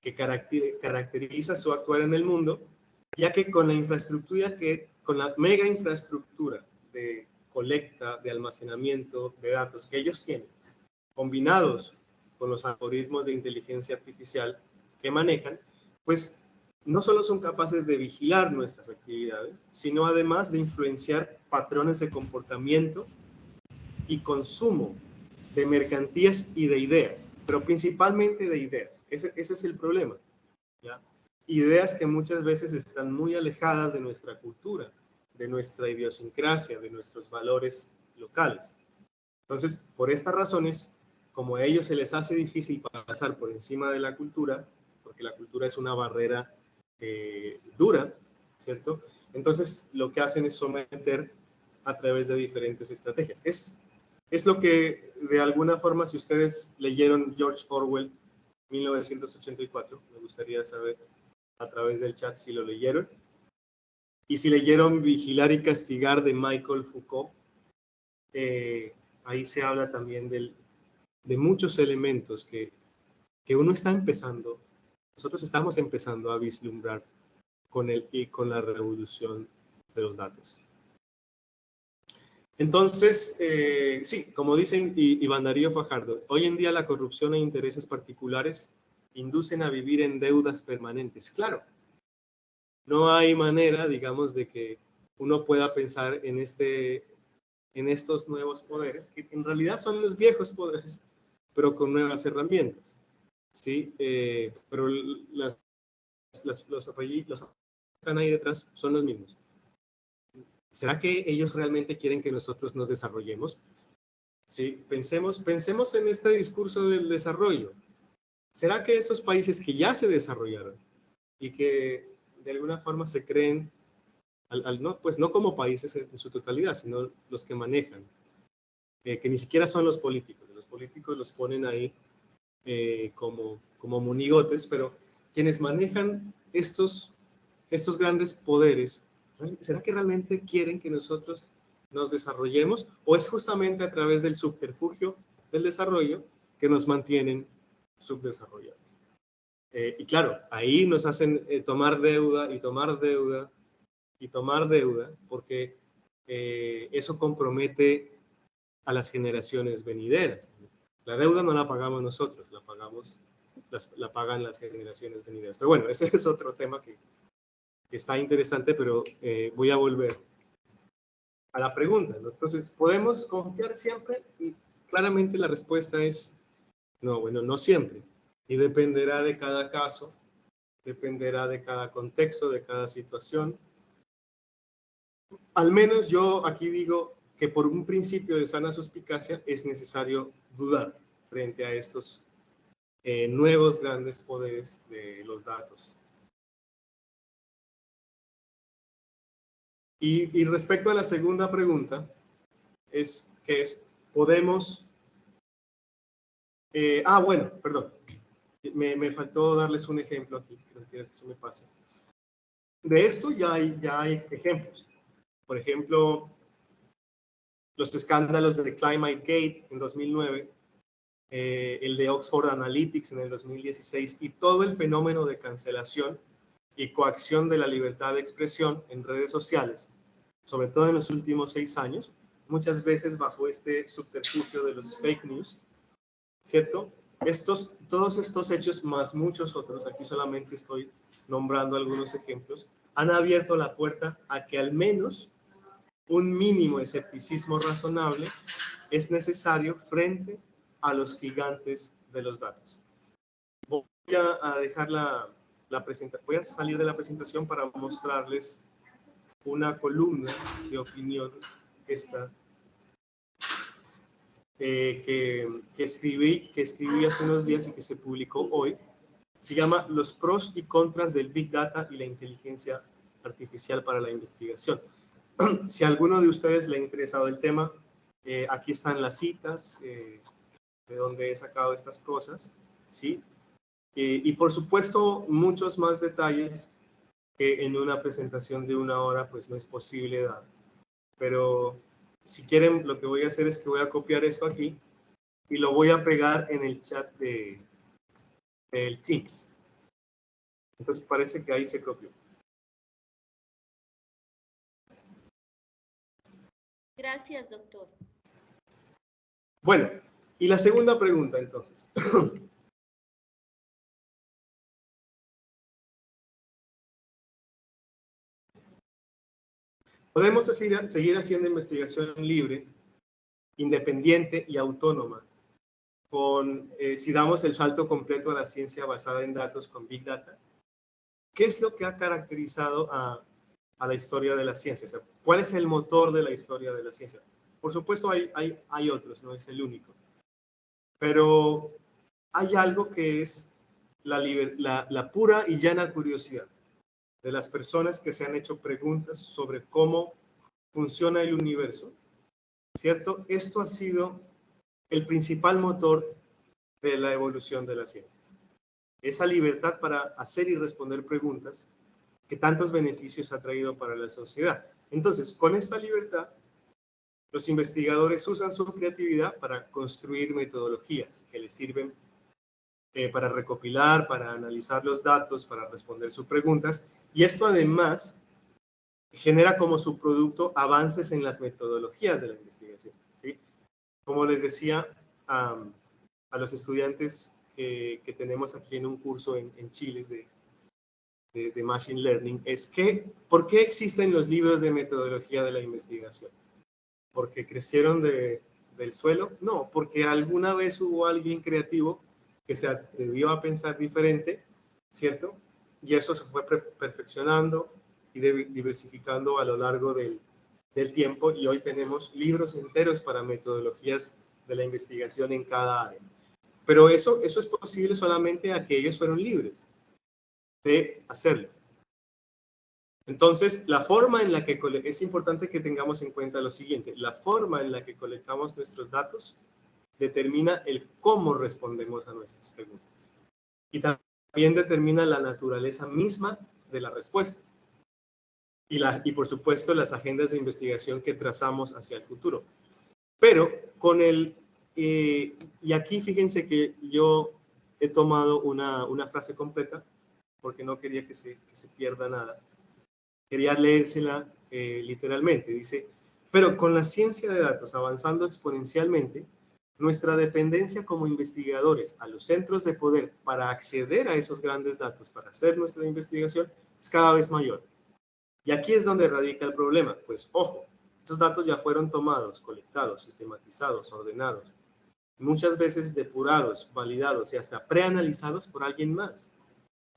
que caracteriza su actuar en el mundo, ya que con la mega infraestructura de colecta, de almacenamiento de datos que ellos tienen, combinados con los algoritmos de inteligencia artificial que manejan, pues no solo son capaces de vigilar nuestras actividades, sino además de influenciar patrones de comportamiento y consumo de mercancías y de ideas, pero principalmente de ideas. Ese es el problema, ¿ya? Ideas que muchas veces están muy alejadas de nuestra cultura, de nuestra idiosincrasia, de nuestros valores locales. Entonces, por estas razones, como a ellos se les hace difícil pasar por encima de la cultura, porque la cultura es una barrera dura, ¿cierto? Entonces, lo que hacen es someter a través de diferentes estrategias. Es lo que, de alguna forma, si ustedes leyeron George Orwell, 1984, me gustaría saber a través del chat si lo leyeron. Y si leyeron Vigilar y Castigar de Michael Foucault, ahí se habla también de muchos elementos que uno está empezando, nosotros estamos empezando a vislumbrar con la revolución de los datos. Entonces, sí, como dicen Iván Darío Fajardo, hoy en día la corrupción e intereses particulares inducen a vivir en deudas permanentes. Claro, no hay manera, digamos, de que uno pueda pensar en estos nuevos poderes, que en realidad son los viejos poderes, pero con nuevas herramientas, ¿sí? Pero los apellidos que están ahí detrás son los mismos. ¿Será que ellos realmente quieren que nosotros nos desarrollemos? Sí, pensemos en este discurso del desarrollo. ¿Será que esos países que ya se desarrollaron y que de alguna forma se creen, no, pues no como países en su totalidad, sino los que manejan, que ni siquiera son los políticos los ponen ahí como monigotes, pero quienes manejan estos grandes poderes, ¿será que realmente quieren que nosotros nos desarrollemos? ¿O es justamente a través del subterfugio del desarrollo que nos mantienen subdesarrollados? Y claro, ahí nos hacen tomar deuda y tomar deuda y tomar deuda, porque eso compromete a las generaciones venideras. La deuda no la pagamos nosotros, la pagan las generaciones venideras. Pero bueno, ese es otro tema que está interesante, pero voy a volver a la pregunta. Entonces, ¿podemos confiar siempre? Y claramente la respuesta es no, bueno, no siempre. Y dependerá de cada caso, dependerá de cada contexto, de cada situación. Al menos yo aquí digo que por un principio de sana suspicacia es necesario dudar frente a estos nuevos grandes poderes de los datos. Y respecto a la segunda pregunta, podemos... bueno, perdón. Me faltó darles un ejemplo aquí, que no quiero que se me pase. De esto ya hay ejemplos. Por ejemplo, los escándalos de Climate Gate en 2009, el de Oxford Analytics en el 2016 y todo el fenómeno de cancelación y coacción de la libertad de expresión en redes sociales, sobre todo en los últimos 6 años, muchas veces bajo este subterfugio de los fake news, ¿cierto? Todos estos hechos, más muchos otros, aquí solamente estoy nombrando algunos ejemplos, han abierto la puerta a que al menos un mínimo escepticismo razonable es necesario frente a los gigantes de los datos. Voy a dejar voy a salir de la presentación para mostrarles una columna de opinión que escribí hace unos días y que se publicó hoy. Se llama Los pros y contras del Big Data y la inteligencia artificial para la investigación. Si a alguno de ustedes le ha interesado el tema, aquí están las citas de donde he sacado estas cosas, ¿sí? Y por supuesto, muchos más detalles que en una presentación de 1 hora pues no es posible dar. Pero si quieren, lo que voy a hacer es que voy a copiar esto aquí y lo voy a pegar en el chat del Teams. Entonces parece que ahí se copió. Gracias, doctor. Bueno, y la segunda pregunta entonces. Podemos seguir haciendo investigación libre, independiente y autónoma, si damos el salto completo a la ciencia basada en datos con Big Data. ¿Qué es lo que ha caracterizado a la historia de la ciencia? O sea, ¿cuál es el motor de la historia de la ciencia? Por supuesto, hay otros, no es el único. Pero hay algo que es la pura y llana curiosidad de las personas que se han hecho preguntas sobre cómo funciona el universo, ¿cierto? Esto ha sido el principal motor de la evolución de las ciencias. Esa libertad para hacer y responder preguntas que tantos beneficios ha traído para la sociedad. Entonces, con esta libertad, los investigadores usan su creatividad para construir metodologías que les sirven para recopilar, para analizar los datos, para responder sus preguntas. Y esto además genera como su producto avances en las metodologías de la investigación, ¿sí? Como les decía a los estudiantes que tenemos aquí en un curso en Chile de Machine Learning, es que, ¿por qué existen los libros de metodología de la investigación? ¿Porque crecieron del suelo? No, porque alguna vez hubo alguien creativo que se atrevió a pensar diferente, ¿cierto? Y eso se fue perfeccionando y diversificando a lo largo del tiempo, y hoy tenemos libros enteros para metodologías de la investigación en cada área. Pero eso es posible solamente a que ellos fueron libres de hacerlo. Entonces, la forma en la que es importante que tengamos en cuenta lo siguiente: la forma en la que colectamos nuestros datos determina el cómo respondemos a nuestras preguntas. Y también determina la naturaleza misma de las respuestas. Y por supuesto, las agendas de investigación que trazamos hacia el futuro. Pero y aquí fíjense que yo he tomado una frase completa, porque no quería que se pierda nada. Quería leérsela literalmente. Dice: pero con la ciencia de datos avanzando exponencialmente, nuestra dependencia como investigadores a los centros de poder para acceder a esos grandes datos, para hacer nuestra investigación, es cada vez mayor. Y aquí es donde radica el problema. Pues ojo, estos datos ya fueron tomados, colectados, sistematizados, ordenados, muchas veces depurados, validados y hasta preanalizados por alguien más.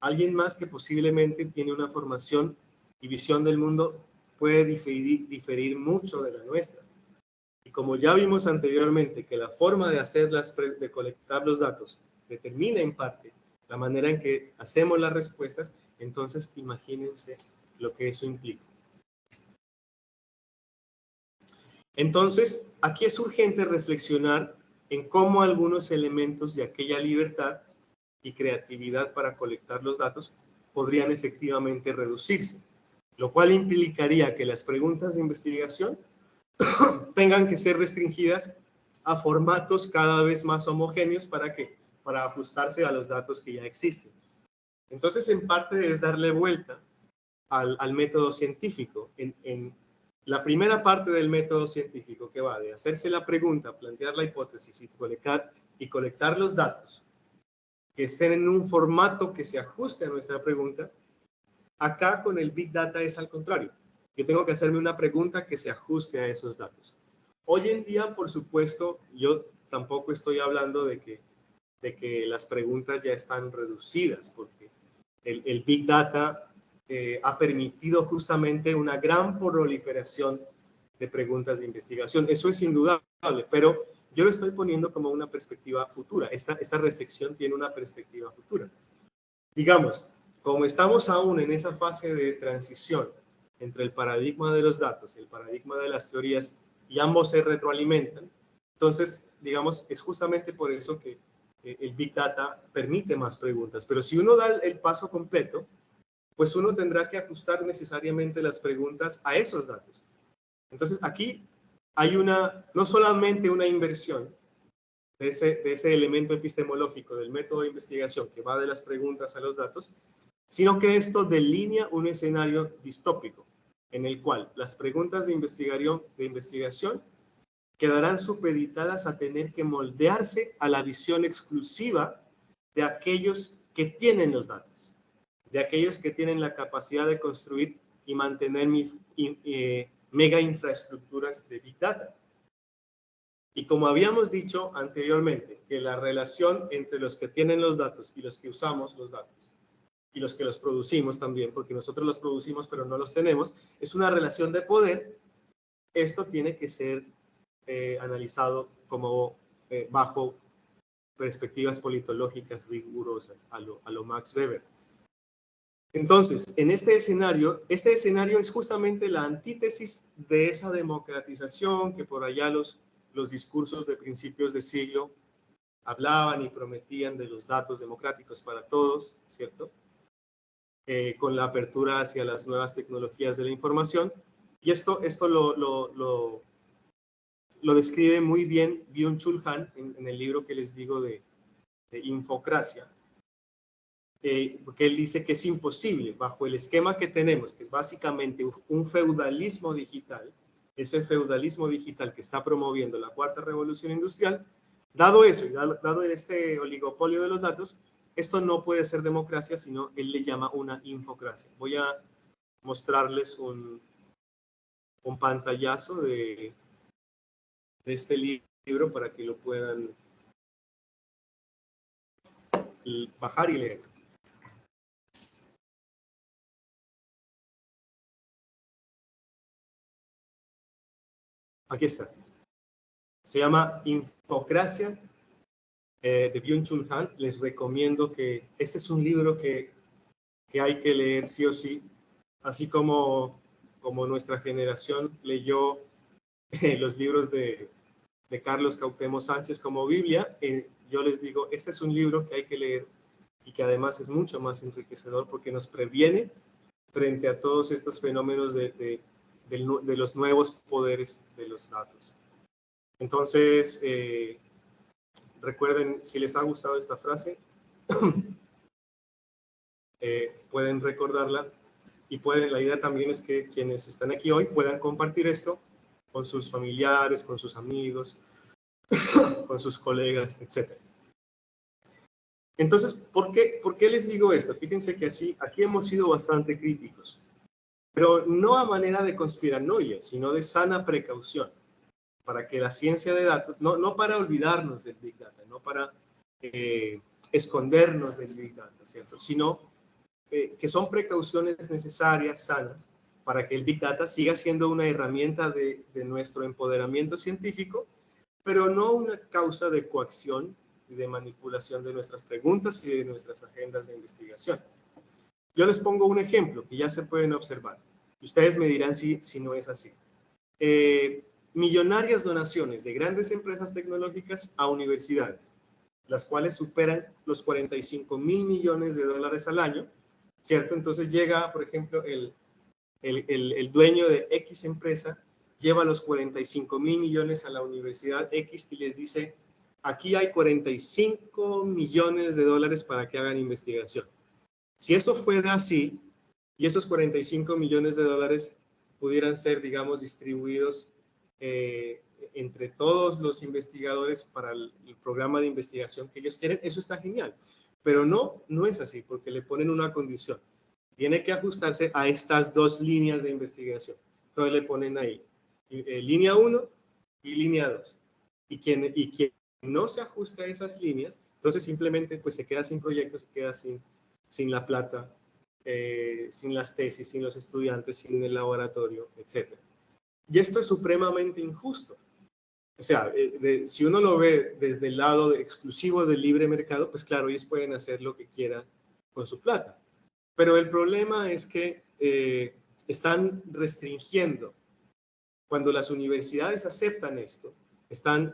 Alguien más que posiblemente tiene una formación y visión del mundo puede diferir mucho de la nuestra. Y como ya vimos anteriormente que la forma de colectar los datos determina en parte la manera en que hacemos las respuestas, entonces imagínense lo que eso implica. Entonces, aquí es urgente reflexionar en cómo algunos elementos de aquella libertad y creatividad para colectar los datos podrían efectivamente reducirse, lo cual implicaría que las preguntas de investigación tengan que ser restringidas a formatos cada vez más homogéneos para ajustarse a los datos que ya existen. Entonces, en parte es darle vuelta al método científico. En la primera parte del método científico, que va de hacerse la pregunta, plantear la hipótesis y colectar los datos que estén en un formato que se ajuste a nuestra pregunta, acá con el Big Data es al contrario. Yo tengo que hacerme una pregunta que se ajuste a esos datos. Hoy en día, por supuesto, yo tampoco estoy hablando de que las preguntas ya están reducidas, porque el Big Data ha permitido justamente una gran proliferación de preguntas de investigación. Eso es indudable, pero yo lo estoy poniendo como una perspectiva futura. Esta reflexión tiene una perspectiva futura. Digamos, como estamos aún en esa fase de transición entre el paradigma de los datos y el paradigma de las teorías, y ambos se retroalimentan, entonces, digamos, es justamente por eso que el Big Data permite más preguntas. Pero si uno da el paso completo, pues uno tendrá que ajustar necesariamente las preguntas a esos datos. Entonces, aquí hay no solamente una inversión de ese elemento epistemológico del método de investigación que va de las preguntas a los datos, sino que esto delinea un escenario distópico en el cual las preguntas de investigación quedarán supeditadas a tener que moldearse a la visión exclusiva de aquellos que tienen los datos, de aquellos que tienen la capacidad de construir y mantener mega infraestructuras de Big Data. Y como habíamos dicho anteriormente, que la relación entre los que tienen los datos y los que usamos los datos, y los que los producimos también, porque nosotros los producimos pero no los tenemos, es una relación de poder. Esto tiene que ser analizado como bajo perspectivas politológicas rigurosas, a lo Max Weber. Entonces, en este escenario es justamente la antítesis de esa democratización que por allá los discursos de principios de siglo hablaban y prometían de los datos democráticos para todos, ¿cierto? Con la apertura hacia las nuevas tecnologías de la información. Y esto lo describe muy bien Byung-Chul Han en el libro que les digo de Infocracia. Porque él dice que es imposible, bajo el esquema que tenemos, que es básicamente un feudalismo digital, ese feudalismo digital que está promoviendo la cuarta revolución industrial, dado eso y dado este oligopolio de los datos, esto no puede ser democracia, sino él le llama una infocracia. Voy a mostrarles un pantallazo de este libro para que lo puedan bajar y leer. Aquí está. Se llama Infocracia de Byung-Chul Han. Les recomiendo que este es un libro que hay que leer sí o sí, así como nuestra generación leyó los libros de Carlos Cuauhtémoc Sánchez como Biblia. Yo les digo, este es un libro que hay que leer y que además es mucho más enriquecedor porque nos previene frente a todos estos fenómenos de los nuevos poderes de los datos. Entonces, recuerden, si les ha gustado esta frase, pueden recordarla y la idea también es que quienes están aquí hoy puedan compartir esto con sus familiares, con sus amigos, con sus colegas, etc. Entonces, ¿por qué les digo esto? Fíjense que aquí hemos sido bastante críticos, pero no a manera de conspiranoia, sino de sana precaución, para que la ciencia de datos, no para olvidarnos del Big Data, no para escondernos del Big Data, ¿cierto? Sino que son precauciones necesarias, sanas, para que el Big Data siga siendo una herramienta de nuestro empoderamiento científico, pero no una causa de coacción y de manipulación de nuestras preguntas y de nuestras agendas de investigación. Yo les pongo un ejemplo que ya se pueden observar. Ustedes me dirán si no es así. Millonarias donaciones de grandes empresas tecnológicas a universidades, las cuales superan los 45 mil millones de dólares al año, ¿cierto? Entonces llega, por ejemplo, el dueño de X empresa, lleva los 45 mil millones a la universidad X y les dice, aquí hay 45 millones de dólares para que hagan investigación. Si eso fuera así, y esos 45 millones de dólares pudieran ser, digamos, distribuidos entre todos los investigadores para el programa de investigación que ellos quieren, eso está genial. Pero no es así, porque le ponen una condición. Tiene que ajustarse a estas dos líneas de investigación. Entonces le ponen ahí línea 1 y línea 2. Y quien no se ajusta a esas líneas, entonces simplemente pues se queda sin proyectos, se queda sin la plata, sin las tesis, sin los estudiantes, sin el laboratorio, etc. Y esto es supremamente injusto. O sea, si uno lo ve desde el lado exclusivo del libre mercado, pues claro, ellos pueden hacer lo que quieran con su plata. Pero el problema es que están restringiendo. Cuando las universidades aceptan esto,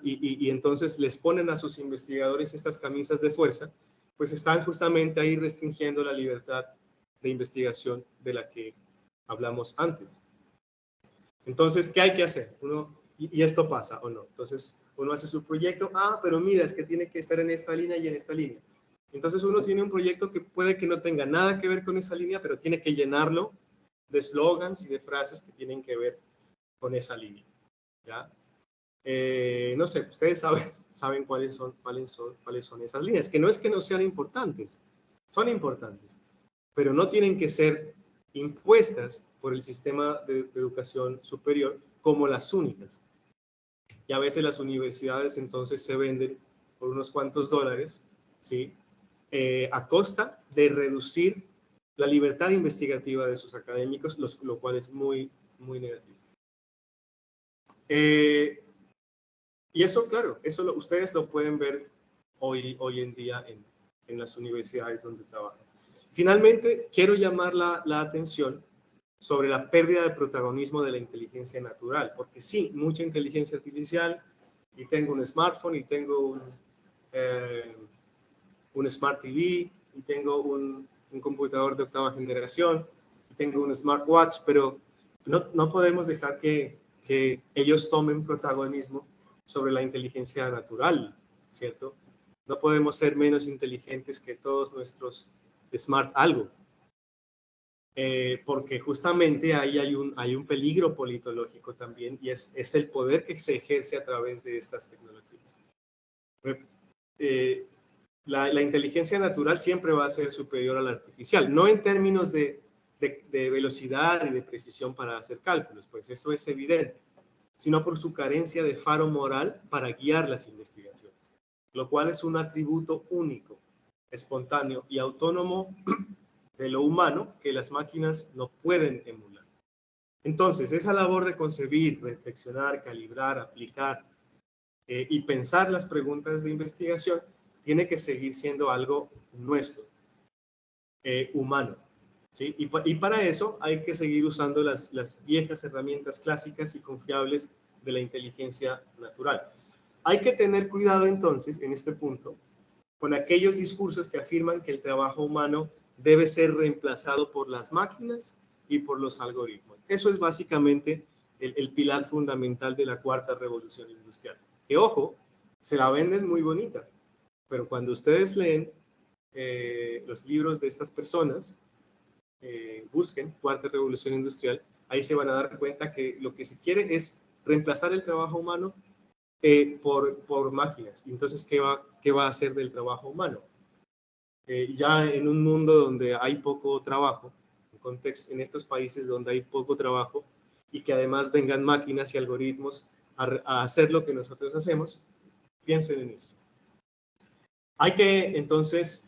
y entonces les ponen a sus investigadores estas camisas de fuerza, pues están justamente ahí restringiendo la libertad de investigación de la que hablamos antes. Entonces, ¿qué hay que hacer? Y esto pasa o no. Entonces, uno hace su proyecto, pero mira, es que tiene que estar en esta línea y en esta línea. Entonces, uno tiene un proyecto que puede que no tenga nada que ver con esa línea, pero tiene que llenarlo de eslogans y de frases que tienen que ver con esa línea. ¿Ya? No sé, ustedes saben cuáles son esas líneas, que no es que no sean importantes, son importantes, pero no tienen que ser impuestas por el sistema de educación superior como las únicas. Y a veces las universidades entonces se venden por unos cuantos dólares, ¿sí? A costa de reducir la libertad investigativa de sus académicos, lo cual es muy, muy negativo. Y eso, claro, ustedes lo pueden ver hoy en día en las universidades donde trabajan. Finalmente, quiero llamar la atención sobre la pérdida de protagonismo de la inteligencia natural, porque sí, mucha inteligencia artificial, y tengo un smartphone, y tengo un Smart TV, y tengo un computador de octava generación, y tengo un smartwatch, pero no podemos dejar que ellos tomen protagonismo sobre la inteligencia natural, ¿cierto? No podemos ser menos inteligentes que todos nuestros smart algo, porque justamente ahí hay un peligro politológico también, y es el poder que se ejerce a través de estas tecnologías. La inteligencia natural siempre va a ser superior a la artificial, no en términos de velocidad y de precisión para hacer cálculos, pues eso es evidente, sino por su carencia de faro moral para guiar las investigaciones, lo cual es un atributo único, espontáneo y autónomo de lo humano que las máquinas no pueden emular. Entonces, esa labor de concebir, reflexionar, calibrar, aplicar y pensar las preguntas de investigación tiene que seguir siendo algo nuestro, humano. ¿Sí? Y para eso hay que seguir usando las viejas herramientas clásicas y confiables de la inteligencia natural. Hay que tener cuidado entonces, en este punto, con aquellos discursos que afirman que el trabajo humano debe ser reemplazado por las máquinas y por los algoritmos. Eso es básicamente el pilar fundamental de la cuarta revolución industrial. Que, ojo, se la venden muy bonita, pero cuando ustedes leen los libros de estas personas, busquen Cuarta Revolución Industrial, ahí se van a dar cuenta que lo que se quiere es reemplazar el trabajo humano por máquinas. Entonces, ¿qué va a hacer del trabajo humano? Ya en un mundo donde hay poco trabajo, en estos países donde hay poco trabajo, y que además vengan máquinas y algoritmos a hacer lo que nosotros hacemos, piensen en eso. Hay que entonces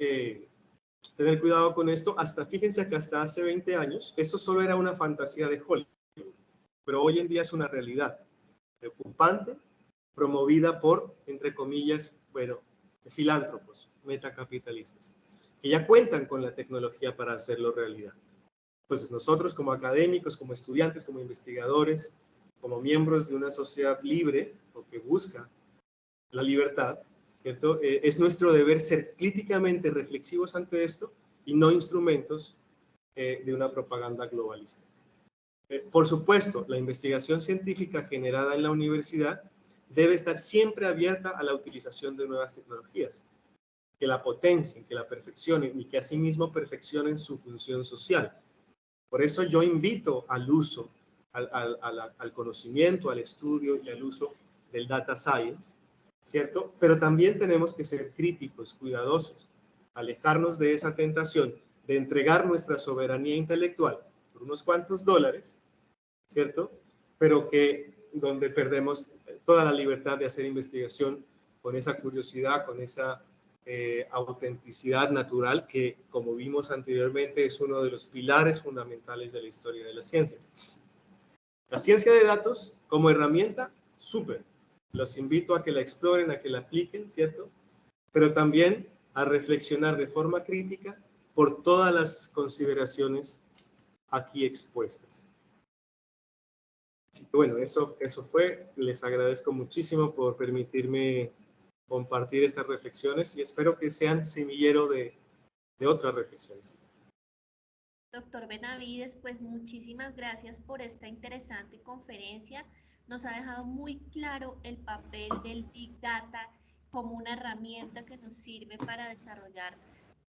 tener cuidado con esto. Fíjense que hasta hace 20 años, eso solo era una fantasía de Hollywood, pero hoy en día es una realidad preocupante, promovida por, entre comillas, bueno, filántropos, metacapitalistas, que ya cuentan con la tecnología para hacerlo realidad. Entonces, nosotros como académicos, como estudiantes, como investigadores, como miembros de una sociedad libre o que busca la libertad, ¿cierto? Es nuestro deber ser críticamente reflexivos ante esto y no instrumentos de una propaganda globalista. Por supuesto, la investigación científica generada en la universidad debe estar siempre abierta a la utilización de nuevas tecnologías, que la potencien, que la perfeccionen y que asimismo perfeccionen su función social. Por eso yo invito al uso, al conocimiento, al estudio y al uso del data science, ¿cierto? Pero también tenemos que ser críticos, cuidadosos, alejarnos de esa tentación de entregar nuestra soberanía intelectual por unos cuantos dólares, ¿cierto? Pero donde perdemos toda la libertad de hacer investigación con esa curiosidad, con esa autenticidad natural que, como vimos anteriormente, es uno de los pilares fundamentales de la historia de las ciencias. La ciencia de datos como herramienta, súper. Los invito a que la exploren, a que la apliquen, ¿cierto? Pero también a reflexionar de forma crítica por todas las consideraciones aquí expuestas. Así que bueno, eso fue. Les agradezco muchísimo por permitirme compartir estas reflexiones y espero que sean semillero de otras reflexiones. Doctor Benavides, pues muchísimas gracias por esta interesante conferencia. Nos ha dejado muy claro el papel del Big Data como una herramienta que nos sirve para desarrollar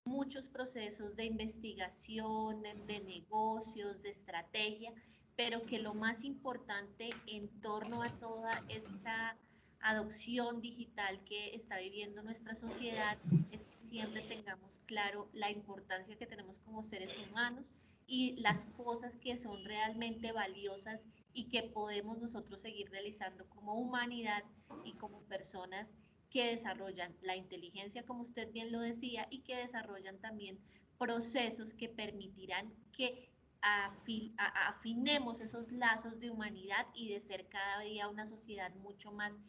muchos procesos de investigación, de negocios, de estrategia, pero que lo más importante en torno a toda esta adopción digital que está viviendo nuestra sociedad es que siempre tengamos claro la importancia que tenemos como seres humanos y las cosas que son realmente valiosas y que podemos nosotros seguir realizando como humanidad y como personas que desarrollan la inteligencia, como usted bien lo decía, y que desarrollan también procesos que permitirán que afinemos esos lazos de humanidad y de ser cada día una sociedad mucho más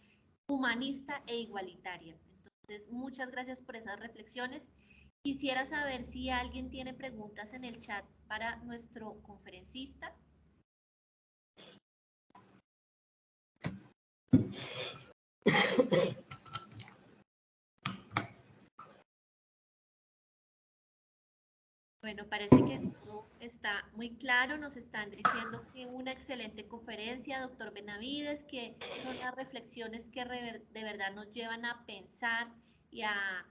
humanista e igualitaria. Entonces, muchas gracias por esas reflexiones. Quisiera saber si alguien tiene preguntas en el chat para nuestro conferencista. Bueno, parece que todo está muy claro. Nos están diciendo que una excelente conferencia, doctor Benavides, que son las reflexiones que de verdad nos llevan a pensar y a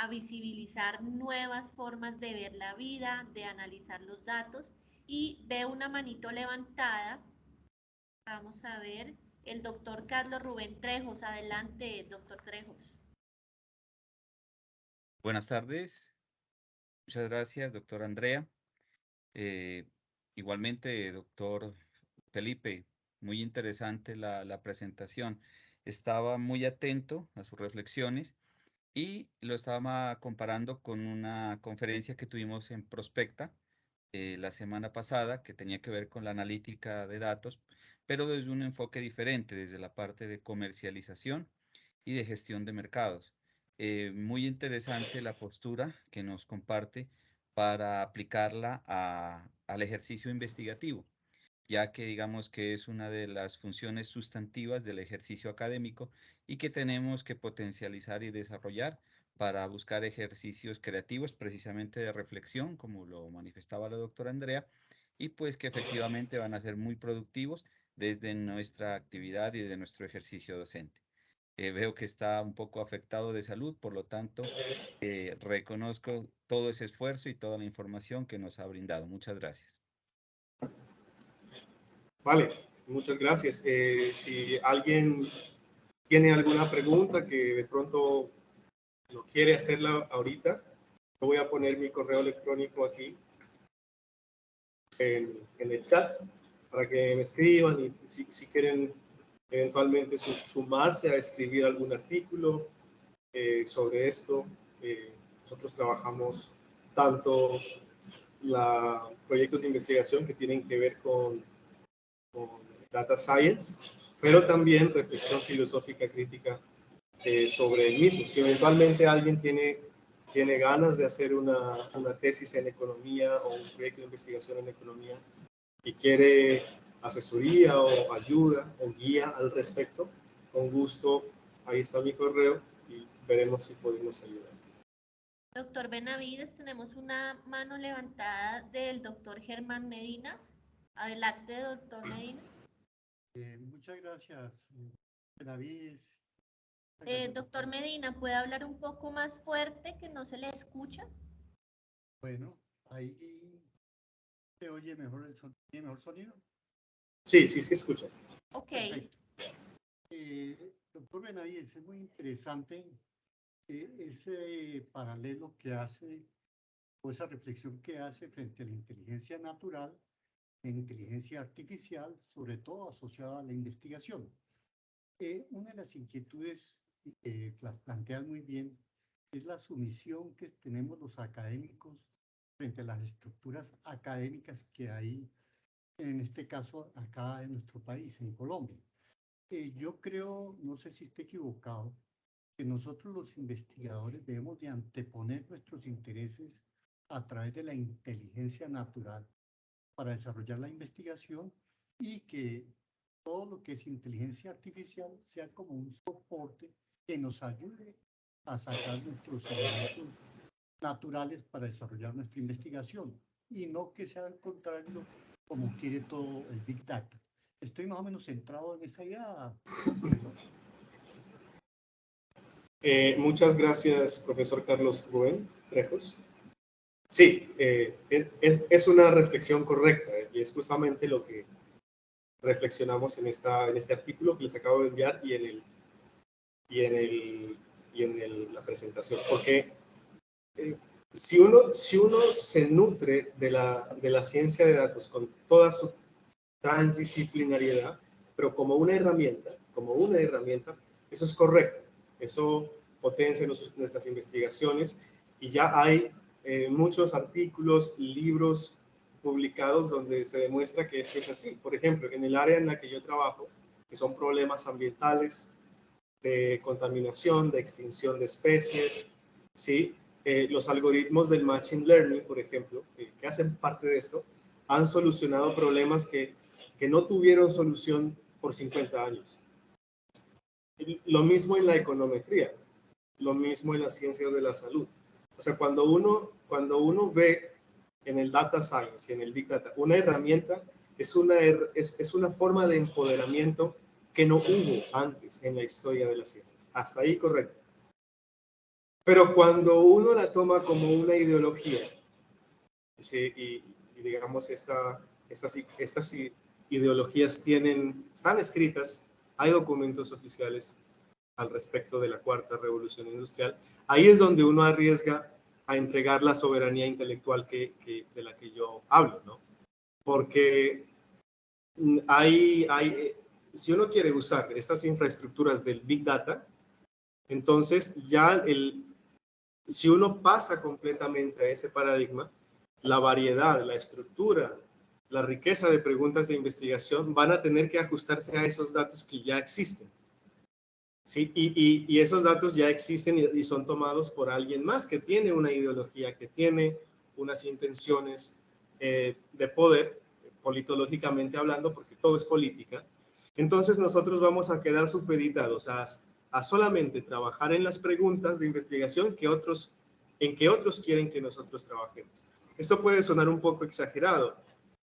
visibilizar nuevas formas de ver la vida, de analizar los datos. Y veo una manito levantada. Vamos a ver, el doctor Carlos Rubén Trejos. Adelante, doctor Trejos. Buenas tardes. Muchas gracias, doctor Andrea. Igualmente, doctor Felipe, muy interesante la presentación. Estaba muy atento a sus reflexiones y lo estaba comparando con una conferencia que tuvimos en Prospecta la semana pasada, que tenía que ver con la analítica de datos, pero desde un enfoque diferente, desde la parte de comercialización y de gestión de mercados. Muy interesante la postura que nos comparte para aplicarla al ejercicio investigativo, ya que digamos que es una de las funciones sustantivas del ejercicio académico y que tenemos que potencializar y desarrollar para buscar ejercicios creativos, precisamente de reflexión, como lo manifestaba la doctora Andrea, y pues que efectivamente van a ser muy productivos desde nuestra actividad y de nuestro ejercicio docente. Veo que está un poco afectado de salud, por lo tanto, reconozco todo ese esfuerzo y toda la información que nos ha brindado. Muchas gracias. Vale, muchas gracias. Si alguien tiene alguna pregunta que de pronto no quiere hacerla ahorita, yo voy a poner mi correo electrónico aquí en el chat para que me escriban y si quieren eventualmente sumarse a escribir algún artículo sobre esto, Nosotros trabajamos tanto proyectos de investigación que tienen que ver con data science, pero también reflexión filosófica crítica sobre el mismo. Si eventualmente alguien tiene ganas de hacer una tesis en economía o un proyecto de investigación en economía y quiere asesoría o ayuda o guía al respecto, con gusto, ahí está mi correo y veremos si podemos ayudar. Doctor Benavides, tenemos una mano levantada del doctor Germán Medina. Adelante, doctor Medina. Muchas gracias, Benavides. Doctor Medina, ¿puede hablar un poco más fuerte que no se le escucha? Bueno, ahí se oye mejor el sonido. ¿Tiene mejor sonido? Sí, sí, se escucha. Ok. Doctor Benavides, es muy interesante ese paralelo que hace, o esa reflexión que hace frente a la inteligencia natural e inteligencia artificial, sobre todo asociada a la investigación. Una de las inquietudes que las plantean muy bien es la sumisión que tenemos los académicos frente a las estructuras académicas que hay, en este caso acá en nuestro país, en Colombia. Yo creo, no sé si esté equivocado, que nosotros los investigadores debemos de anteponer nuestros intereses a través de la inteligencia natural para desarrollar la investigación y que todo lo que es inteligencia artificial sea como un soporte que nos ayude a sacar nuestros elementos naturales para desarrollar nuestra investigación y no que sea al contrario como quiere todo el Big Data. Estoy más o menos centrado en esa idea, profesor. Muchas gracias, profesor Carlos Rubén Trejos. Sí, es una reflexión correcta y es justamente lo que reflexionamos en este artículo que les acabo de enviar y en la presentación. Porque si uno se nutre de la ciencia de datos con toda su transdisciplinariedad, pero como una herramienta, eso es correcto. Eso potencia nuestras investigaciones y ya hay muchos artículos, libros publicados donde se demuestra que eso es así. Por ejemplo, en el área en la que yo trabajo, que son problemas ambientales, de contaminación, de extinción de especies, ¿sí? Los algoritmos del Machine Learning, por ejemplo, que hacen parte de esto, han solucionado problemas que no tuvieron solución por 50 años. Lo mismo en la econometría, lo mismo en las ciencias de la salud. O sea, cuando uno ve en el data science y en el big data una herramienta, es una forma de empoderamiento que no hubo antes en la historia de las ciencias. Hasta ahí correcto. Pero cuando uno la toma como una ideología, ¿sí? y digamos estas ideologías están escritas, hay documentos oficiales al respecto de la cuarta revolución industrial, ahí es donde uno arriesga a entregar la soberanía intelectual de la que yo hablo, ¿no? Porque si uno quiere usar estas infraestructuras del Big Data, entonces ya si uno pasa completamente a ese paradigma, la variedad, la estructura, la riqueza de preguntas de investigación van a tener que ajustarse a esos datos que ya existen. ¿Sí? Y esos datos ya existen y son tomados por alguien más que tiene una ideología, que tiene unas intenciones de poder, politológicamente hablando, porque todo es política. Entonces nosotros vamos a quedar supeditados a solamente trabajar en las preguntas de investigación en que otros quieren que nosotros trabajemos. Esto puede sonar un poco exagerado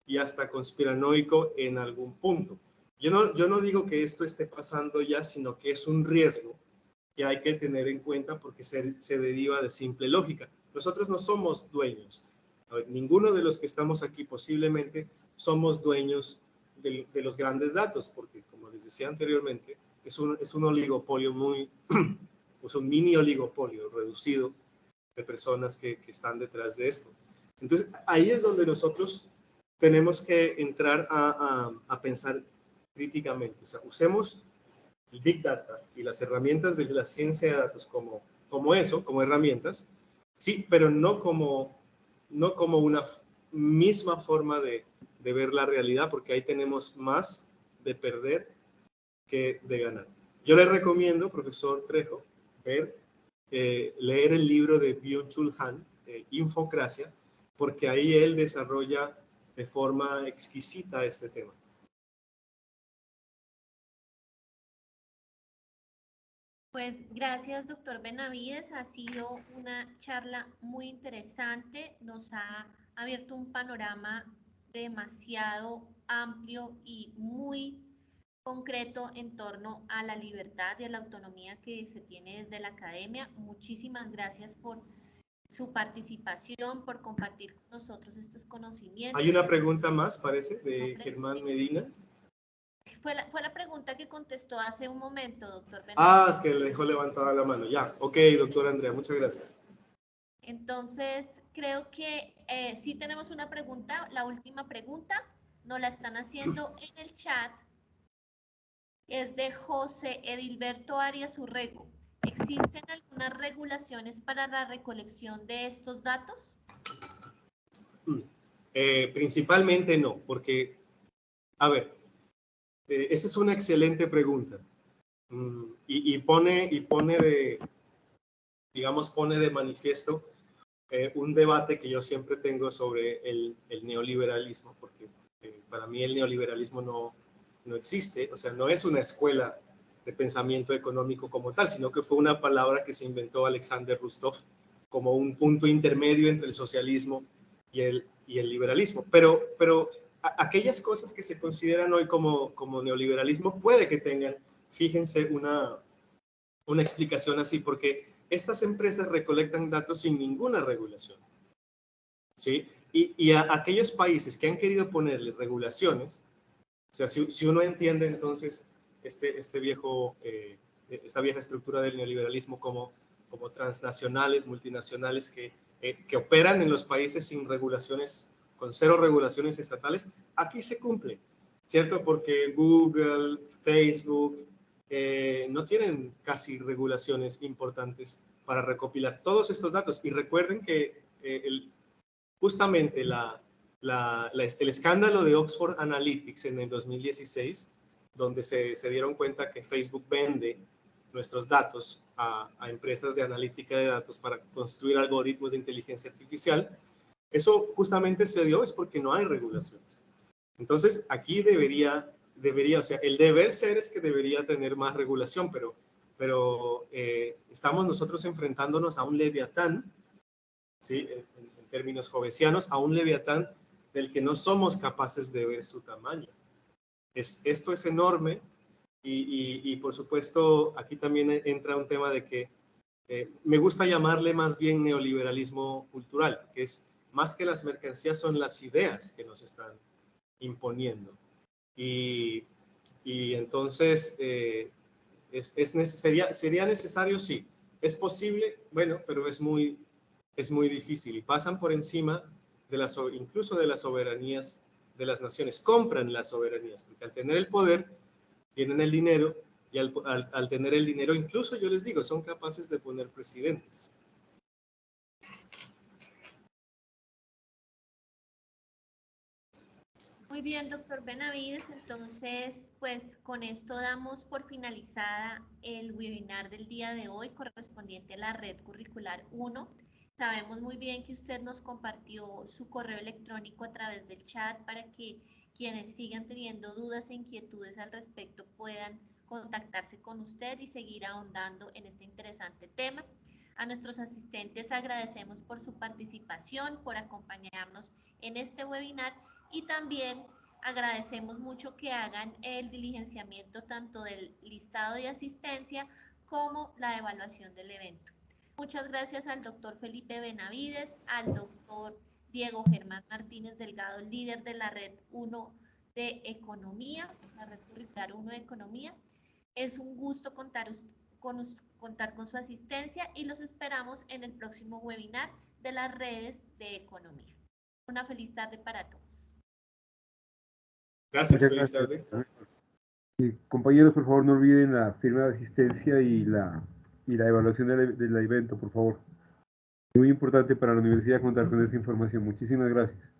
y hasta conspiranoico en algún punto. Yo no digo que esto esté pasando ya, sino que es un riesgo que hay que tener en cuenta porque se deriva de simple lógica. Nosotros no somos dueños. A ver, ninguno de los que estamos aquí posiblemente somos dueños de los grandes datos, porque como les decía anteriormente, es un oligopolio pues un mini oligopolio reducido de personas que están detrás de esto. Entonces, ahí es donde nosotros tenemos que entrar a pensar críticamente. O sea, usemos el Big Data y las herramientas de la ciencia de datos como herramientas, Sí, pero no como una misma forma de ver la realidad, porque ahí tenemos más de perder que de ganar. Yo le recomiendo, profesor Trejo, leer el libro de Byung-Chul Han, Infocracia, porque ahí él desarrolla de forma exquisita este tema. Pues gracias, doctor Benavides. Ha sido una charla muy interesante. Nos ha abierto un panorama demasiado amplio y muy concreto en torno a la libertad y a la autonomía que se tiene desde la academia. Muchísimas gracias por su participación, por compartir con nosotros estos conocimientos. Hay una pregunta más, parece, de Germán Medina. Fue la pregunta que contestó hace un momento, doctor Benavides. Ah, es que le dejó levantada la mano. Ya, ok, doctor Andrea, muchas gracias. Entonces, creo que sí tenemos una pregunta, la última pregunta, nos la están haciendo en el chat, es de José Edilberto Arias Urrego. ¿Existen algunas regulaciones para la recolección de estos datos? Principalmente no, porque, a ver, esa es una excelente pregunta. Y pone de manifiesto un debate que yo siempre tengo sobre el neoliberalismo, porque para mí el neoliberalismo no existe, o sea, no es una escuela de pensamiento económico como tal, sino que fue una palabra que se inventó Alexander Rustov como un punto intermedio entre el socialismo y el liberalismo. Pero aquellas cosas que se consideran hoy como neoliberalismo puede que tengan, fíjense, una explicación así, porque estas empresas recolectan datos sin ninguna regulación, ¿sí? Y a aquellos países que han querido ponerle regulaciones, o sea, si uno entiende entonces esta vieja estructura del neoliberalismo como transnacionales, multinacionales que operan en los países sin regulaciones, con cero regulaciones estatales, aquí se cumple, ¿cierto? Porque Google, Facebook, no tienen casi regulaciones importantes para recopilar todos estos datos. Y recuerden que justamente el escándalo de Oxford Analytics en el 2016, donde se dieron cuenta que Facebook vende nuestros datos a empresas de analítica de datos para construir algoritmos de inteligencia artificial, eso justamente se dio es porque no hay regulaciones. Entonces, aquí debería, o sea, el deber ser es que debería tener más regulación, pero estamos nosotros enfrentándonos a un leviatán, ¿sí? En términos jovesianos, a un leviatán del que no somos capaces de ver su tamaño. Esto es enorme y por supuesto, aquí también entra un tema de que me gusta llamarle más bien neoliberalismo cultural, que es más que las mercancías, son las ideas que nos están imponiendo. Y entonces, ¿sería necesario? Sí. ¿Es posible? Bueno, pero es muy difícil y pasan por encima incluso de las soberanías de las naciones. Compran las soberanías, porque al tener el poder, tienen el dinero y al tener el dinero, incluso yo les digo, son capaces de poner presidentes. Muy bien, doctor Benavides, entonces, pues con esto damos por finalizada el webinar del día de hoy correspondiente a la Red Curricular 1. Sabemos muy bien que usted nos compartió su correo electrónico a través del chat para que quienes sigan teniendo dudas e inquietudes al respecto puedan contactarse con usted y seguir ahondando en este interesante tema. A nuestros asistentes agradecemos por su participación, por acompañarnos en este webinar y también agradecemos mucho que hagan el diligenciamiento tanto del listado de asistencia como la evaluación del evento. Muchas gracias al doctor Felipe Benavides, al doctor Diego Germán Martínez Delgado, líder de la Red 1 de Economía, la Red Curricular 1 de Economía. Es un gusto contar con su asistencia y los esperamos en el próximo webinar de las redes de economía. Una feliz tarde para todos. Gracias, feliz tarde. Compañeros, por favor, no olviden la firma de asistencia y la evaluación del evento, por favor. Muy importante para la universidad contar con esta información. Muchísimas gracias.